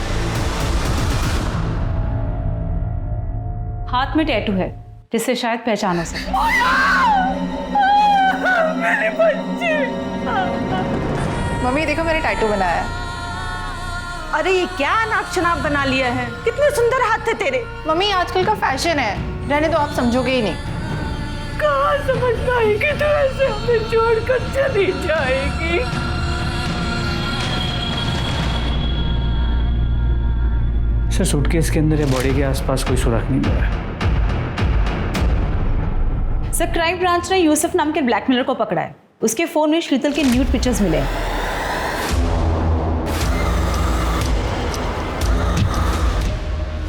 हाथ में टैटू है जिससे शायद पहचान हो सके। मेरे बच्चे। मम्मी देखो मैंने टैटू बनाया है। अरे ये क्या नाक शनाप बना लिया है, कितने सुंदर हाथ थे तेरे। मम्मी आजकल का फैशन है, रहने तो आप समझोगे ही नहीं। कहाँ समझ पाएगी तू, ऐसे हमें छोड़कर चली जाएगी। सर सूटकेस के अंदर या बॉडी के आसपास कोई सुराग नहीं मिला है। सर क्राइम ब्रांच ने यूसुफ नाम के ब्लैकमेलर को पकड़ा है। उसके फोन में शीतल के न्यूड पिक्चर्स मिले हैं।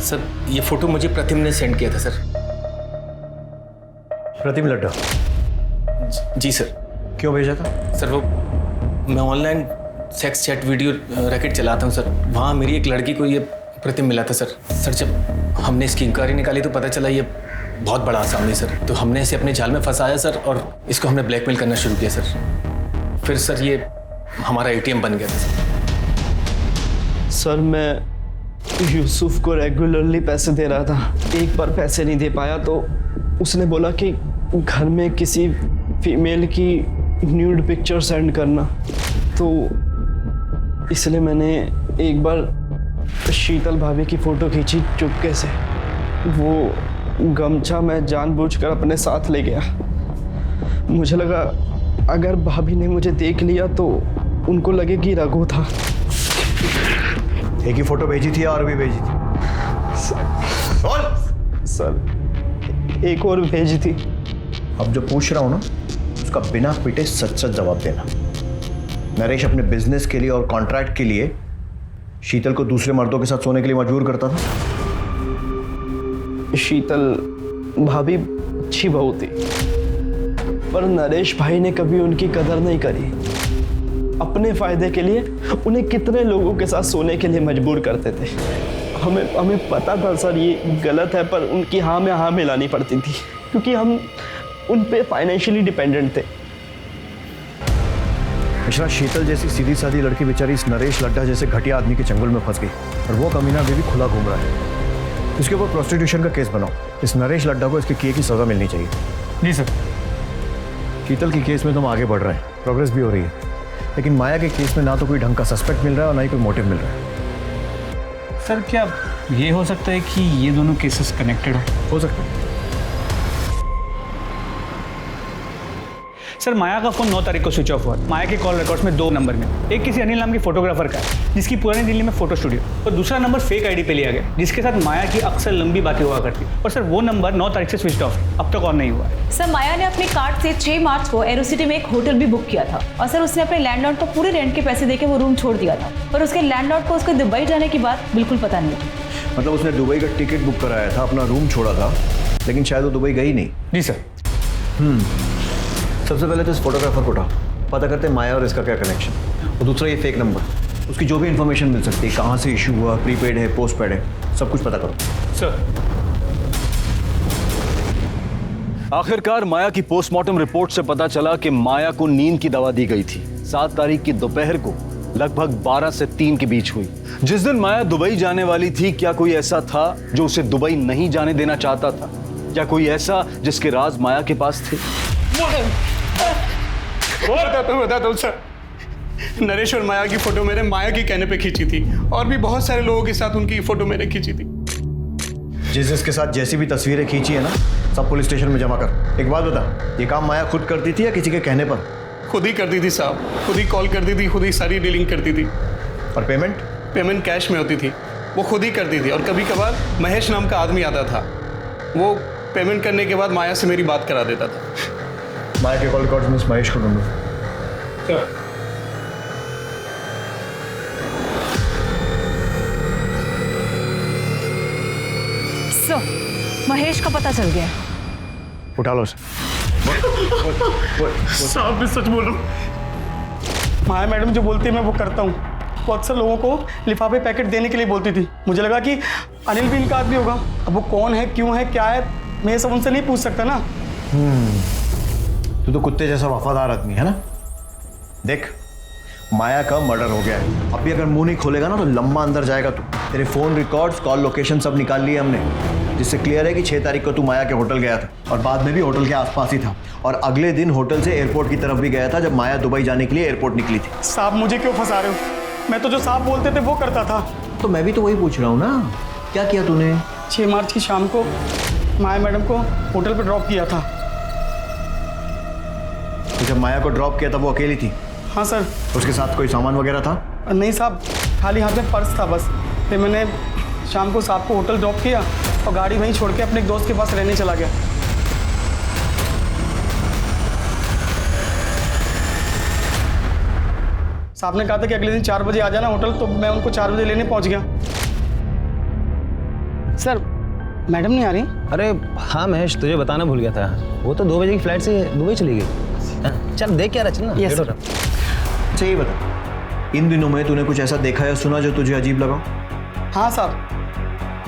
सर ये फोटो मुझे प्रतिम ने सेंड किया था सर। प्रतिम लड्डा? जी सर। क्यों भेजा था? सर वो मैं online sex chat video racket चलाता हूँ सर, वहाँ मेरी एक लड़की को ये प्रतिम मिला था सर। सर जब हमने इसकी इंक्वायरी निकाली तो पता चला ये बहुत बड़ा आसामी सर, तो हमने इसे अपने जाल में फंसाया सर और इसको हमने ब्लैकमेल करना शुरू किया सर। फिर सर ये हमारा ATM बन गया था सर। सर मैं यूसुफ को रेगुलरली पैसे दे रहा था, एक बार पैसे नहीं दे पाया तो उसने बोला कि घर में किसी फीमेल की न्यूड पिक्चर सेंड करना, तो इसलिए मैंने एक बार शीतल भाभी की फ़ोटो खींची चुपके से। वो गमछा मैं जानबूझकर अपने साथ ले गया। मुझे लगा अगर भाभी ने मुझे देख लिया तो उनको लगे कि रघु था। एक ही फोटो भेजी थी और भी भेजी थी? सर एक और भेजी थी। अब जो पूछ रहा हूं ना उसका बिना पिटे सच सच जवाब देना। नरेश अपने बिजनेस के लिए और कॉन्ट्रैक्ट के लिए शीतल को दूसरे मर्दों के साथ सोने के लिए मजबूर करता था? शीतल भाभी अच्छी बहू थी, पर नरेश भाई ने कभी उनकी कदर नहीं करी। अपने फायदे के लिए उन्हें कितने लोगों के साथ सोने के लिए मजबूर करते थे। हमें पता था सर ये गलत है, पर उनकी हाँ में हाँ मिलानी पड़ती थी क्योंकि हम उन पे फाइनेंशियली डिपेंडेंट थे। मिश्रा, शीतल जैसी सीधी सादी लड़की बेचारी इस नरेश लड्डा जैसे घटिया आदमी के चंगुल में फंस गई और वो कमीना अभी भी खुला घूम रहा है। इसके ऊपर प्रोस्टिट्यूशन का केस बनाओ। इस नरेश लड्डा को इसके किए की सजा मिलनी चाहिए। जी सर। शीतल की केस में तो हम आगे बढ़ रहे हैं, प्रोग्रेस भी हो रही है, लेकिन माया के केस में ना तो कोई ढंग का सस्पेक्ट मिल रहा है और ना ही कोई मोटिव मिल रहा है। सर क्या ये हो सकता है कि ये दोनों केसेस कनेक्टेड हो सकता है। सर माया का फोन 9 तारीख को स्विच ऑफ हुआ। माया के कॉल रिकॉर्ड्स में 2 नंबर में, एक किसी अनिल नाम के फोटोग्राफर का है जिसकी पुरानी दिल्ली में फोटो स्टूडियो, और दूसरा नंबर फेक आईडी पे लिया गया जिसके साथ माया की अक्सर लंबी बातें हुआ करती। और सर वो नंबर 9 तारीख से स्विच ऑफ, अब तक ऑन नहीं हुआ है। सर माया ने अपने कार्ड से 6 मार्च को एरोसिटी में एक होटल भी बुक किया था और सर उसने अपने लैंडलॉर्ड को पूरे रेंट के पैसे देके वो रूम छोड़ दिया था, पर उसके लैंडलॉर्ड को उसके दुबई जाने की बात बिल्कुल पता नहीं थी। मतलब उसने दुबई का टिकट बुक कराया था, अपना रूम छोड़ा था, लेकिन शायद वो दुबई गई नहीं। जी सर। सबसे पहले तो इस फोटोग्राफर को उठाओ, पता करते हैं माया और इसका क्या कनेक्शन, और दूसरा ये फेक नंबर, उसकी जो भी इंफॉर्मेशन मिल सकती है, कहाँ से इशू हुआ, प्रीपेड है, पोस्टपेड है, सब कुछ पता करो। सर। आखिरकार माया की पोस्टमार्टम रिपोर्ट से पता चला कि माया को नींद की दवा दी गई थी। 7 तारीख की दोपहर को लगभग 12 से 3 के बीच हुई। जिस दिन माया दुबई जाने वाली थी, क्या कोई ऐसा था जो उसे दुबई नहीं जाने देना चाहता था? क्या कोई ऐसा जिसके राज माया के पास थे? बताता हूँ सर। नरेश और माया की फोटो मैंने माया के कहने पे खींची थी और भी बहुत सारे लोगों के साथ उनकी फोटो मैंने खींची थी। जिसके साथ जैसी भी तस्वीरें खींची है ना, सब पुलिस स्टेशन में जमा कर। एक बात बता, ये काम माया खुद करती थी या किसी के कहने पर? खुद ही करती थी साहब, खुद ही कॉल करती थी, खुद ही सारी डीलिंग करती थी। और पेमेंट? पेमेंट कैश में होती थी, वो खुद ही करती थी। और कभी कभार महेश नाम का आदमी आता था, वो पेमेंट करने के बाद माया से मेरी बात करा देता था। माया के कॉल रिकॉर्ड्स में इस महेश को ढूंढो। सर महेश का पता चल गया। उठा लो उसे। साहब मैं सच बोल रहा हूँ। माया मैडम जो बोलती है मैं वो करता हूँ। वो अक्सर लोगों को लिफाफे पैकेट देने के लिए बोलती थी। मुझे लगा कि अनिल भी इनका आदमी होगा। अब वो कौन है, क्यों है, क्या है, मैं ये सब उनसे नहीं पूछ सकता ना। तू तो कुत्ते जैसा वफादार आदमी है ना। देख, माया का मर्डर हो गया है, अब भी अगर मुंह नहीं खोलेगा ना तो लंबा अंदर जाएगा तू। तेरे फोन रिकॉर्ड्स, कॉल लोकेशन सब निकाल लिए हमने, जिससे क्लियर है कि 6 तारीख को तू माया के होटल गया था और बाद में भी होटल के आसपास ही था, और अगले दिन होटल से एयरपोर्ट की तरफ भी गया था जब माया दुबई जाने के लिए एयरपोर्ट निकली थी। साहब मुझे क्यों फंसा रहे हो? मैं तो जो साहब बोलते थे वो करता था। तो मैं भी तो वही पूछ रहा हूँ ना, क्या किया तूने? 6 मार्च की शाम को माया मैडम को होटल पर ड्रॉप किया था। तो जब माया को ड्रॉप किया था वो अकेली थी? हाँ सर। उसके साथ कोई सामान वगैरह था? नहीं साहब, खाली हाथ में पर्स था बस। फिर मैंने शाम को साहब को होटल ड्रॉप किया और गाड़ी वहीं छोड़ के अपने एक दोस्त के पास रहने चला गया। साहब ने कहा था कि अगले दिन 4 बजे आ जाना होटल, तो मैं उनको 4 बजे लेने पहुंच गया। सर मैडम नहीं आ रही? अरे हाँ महेश, तुझे बताना भूल गया था, वो तो 2 बजे की फ्लाइट से दुबई चली गई। चल देख क्या रहा, चल ना। Yes sir. अच्छा ये बता, इन दिनों में तूने कुछ ऐसा देखा या सुना जो तुझे अजीब लगा? हाँ साहब,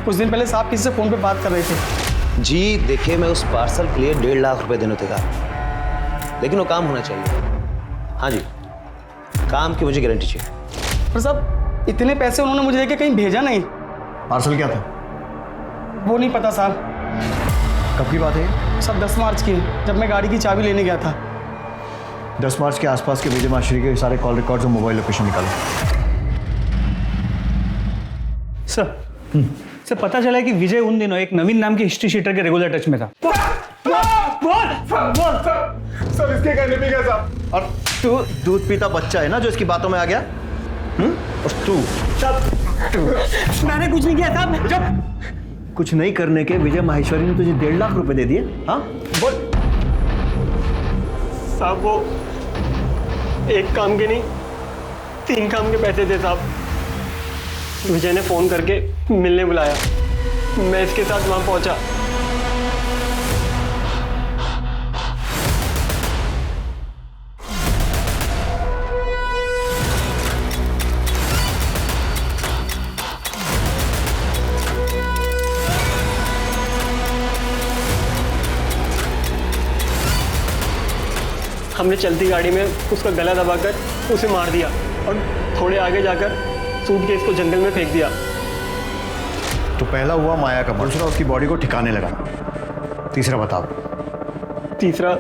कुछ दिन पहले साहब किसी से फ़ोन पे बात कर रहे थे। जी देखिए, मैं उस पार्सल के लिए 1.5 लाख रुपए देने थे, लेकिन वो काम होना चाहिए। हाँ जी, काम की मुझे गारंटी चाहिए। पर साहब इतने पैसे उन्होंने मुझे देके कहीं भेजा नहीं। पार्सल क्या था? वो नहीं पता साहब। कब की बात है? सब 10 मार्च की, जब मैं गाड़ी की चाबी लेने गया था। 10 मार्च के आसपास के विजय माशरी के सारे कॉल रिकॉर्ड्स और मोबाइल लोकेशन निकालो। सर पता चला है कि विजय उन दिनों एक नवीन नाम के हिस्ट्री शीटर के रेगुलर टच में था। सर इसके कहने पे क्या साहब? और तू दूध पीता बच्चा है ना जो इसकी बातों में आ गया? और तू मैंने कुछ नहीं किया साहब। जब कुछ नहीं करने के विजय माहेश्वरी ने तुझे 1.5 लाख रुपए दे दिए? हाँ बोल। साहब वो एक काम के नहीं 3 काम के पैसे थे साहब। विजय ने फोन करके मिलने बुलाया, मैं इसके साथ वहां पहुंचा। हमने चलती गाड़ी में उसका गला दबाकर उसे मार दिया और थोड़े आगे जाकर सूटकेस को जंगल में फेंक दिया। तो पहला हुआ माया का, दूसरा उसकी बॉडी को ठिकाने लगाना, तीसरा बताओ। तीसरा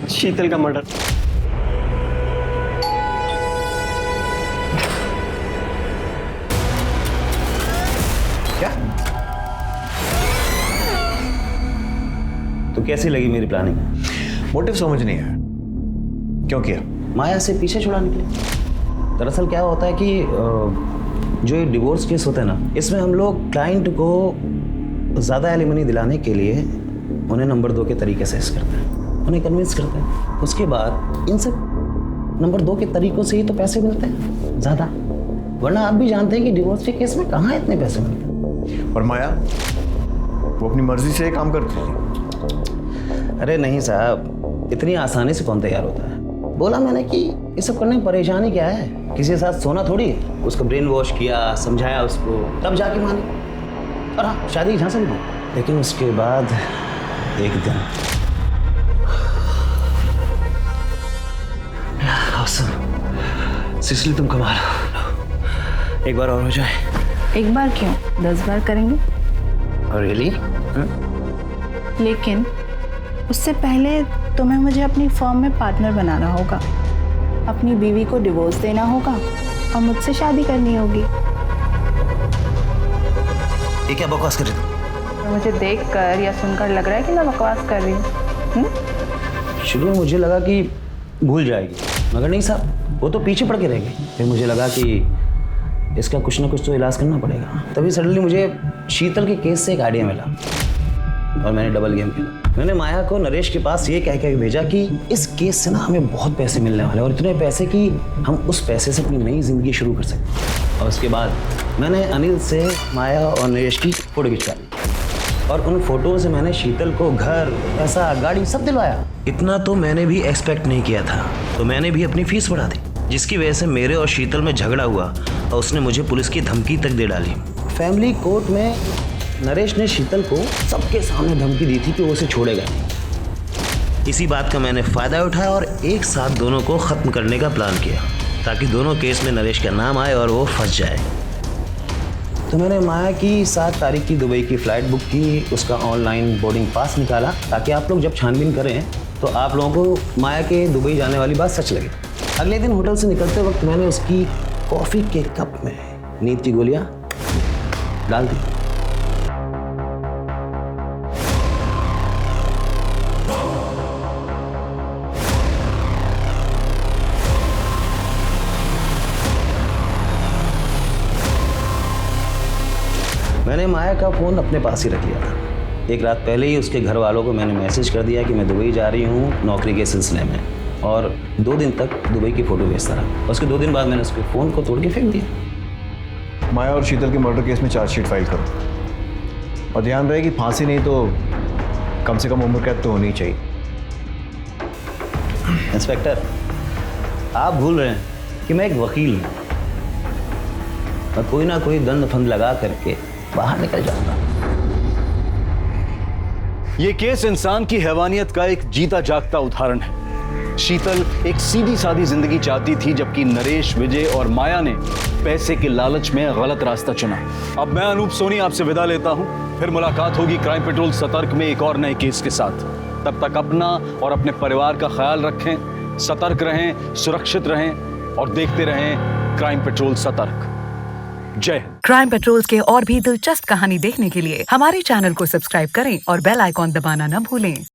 शीतल का मर्डर। क्या? तो कैसी लगी मेरी प्लानिंग? मोटिव समझ नहीं है, क्यों किया? माया से पीछे छुड़ाने के लिए। दरअसल क्या होता है कि जो ये डिवोर्स केस होता है ना, इसमें हम लोग क्लाइंट को ज़्यादा एलिमनी दिलाने के लिए उन्हें नंबर 2 के तरीके से करते हैं, उन्हें कन्विंस करते हैं। उसके बाद इन सब नंबर 2 के तरीकों से ही तो पैसे मिलते हैं ज़्यादा, वरना आप भी जानते हैं कि डिवोर्स के केस में कहाँ इतने पैसे मिलते हैं। और माया वो अपनी मर्जी से काम करती है? अरे नहीं साहब, इतनी आसानी से कौन तैयार होता है। बोला मैंने कि ये सब करने में परेशानी क्या है, किसी के साथ सोना थोड़ी है। उसको ब्रेन वॉश किया, समझाया उसको, तब जाके मानी। और हाँ, शादी की झांसा भी दी। लेकिन उसके बाद एक दिन सिसली तुम कमाल हो, एक बार और हो जाए। एक बार क्यों, 10 बार करेंगे। रियली? लेकिन उससे पहले तुम्हें मुझे अपनी फर्म में पार्टनर बनाना होगा, अपनी बीवी को डिवोर्स देना होगा और मुझसे शादी करनी होगी। ये क्या बकवास कर रही हो? तो मुझे देखकर या सुनकर लग रहा है कि मैं बकवास कर रही हूँ। शुरू में मुझे लगा कि भूल जाएगी, मगर नहीं साहब, वो तो पीछे पड़ के रह गई। फिर मुझे लगा कि इसका कुछ ना कुछ तो इलाज करना पड़ेगा। तभी सडनली मुझे शीतल के केस से एक आइडिया मिला और मैंने डबल गेम खेला। मैंने माया को नरेश के पास ये कह के भेजा कि इस केस से ना हमें बहुत पैसे मिलने वाले और इतने पैसे कि हम उस पैसे से अपनी नई जिंदगी शुरू कर सकते। और उसके बाद मैंने अनिल से माया और नरेश की फोटो खिंचवा ली और उन फोटो से मैंने शीतल को घर, पैसा, गाड़ी सब दिलवाया। इतना तो मैंने भी एक्सपेक्ट नहीं किया था, तो मैंने भी अपनी फीस बढ़ा दी, जिसकी वजह से मेरे और शीतल में झगड़ा हुआ और उसने मुझे पुलिस की धमकी तक दे डाली। फैमिली कोर्ट में नरेश ने शीतल को सबके सामने धमकी दी थी कि वो उसे छोड़ेगा नहीं। इसी बात का मैंने फ़ायदा उठाया और एक साथ दोनों को ख़त्म करने का प्लान किया, ताकि दोनों केस में नरेश का नाम आए और वो फंस जाए। तो मैंने माया की 7 तारीख की दुबई की फ़्लाइट बुक की, उसका ऑनलाइन बोर्डिंग पास निकाला, ताकि आप लोग जब छानबीन करें तो आप लोगों को माया के दुबई जाने वाली बात सच लगे। अगले दिन होटल से निकलते वक्त मैंने उसकी कॉफ़ी के कप में नींद की गोलियाँ डाल दी। मैंने माया का फ़ोन अपने पास ही रख लिया था। एक रात पहले ही उसके घर वालों को मैंने मैसेज कर दिया कि मैं दुबई जा रही हूँ नौकरी के सिलसिले में, और 2 दिन तक दुबई की फ़ोटो भेजता रहा। उसके 2 दिन बाद मैंने उसके फ़ोन को तोड़ के फेंक दिया। माया और शीतल के मर्डर केस में चार्जशीट फाइल करो। और ध्यान रहे कि फांसी नहीं तो कम से कम उम्र कैद तो होनी चाहिए। इंस्पेक्टर, आप भूल रहे हैं कि मैं एक वकील हूं। मैं कोई ना कोई दंड फंद लगा करके बाहर निकल जाऊंगा। ये केस इंसान की हैवानियत का एक जीता जागता उदाहरण है। शीतल एक सीधी सादी जिंदगी चाहती थी, जबकि नरेश, विजय और माया ने पैसे के लालच में गलत रास्ता चुना। अब मैं अनूप सोनी आपसे विदा लेता हूं। फिर मुलाकात होगी क्राइम पेट्रोल सतर्क में एक और नए केस के साथ। तब तक अपना और अपने परिवार का ख्याल रखें, सतर्क रहें, सुरक्षित रहें और देखते रहें क्राइम पेट्रोल सतर्क। जय हिंद। क्राइम पेट्रोल के और भी दिलचस्प कहानी देखने के लिए हमारे चैनल को सब्सक्राइब करें और बेल आइकॉन दबाना न भूलें।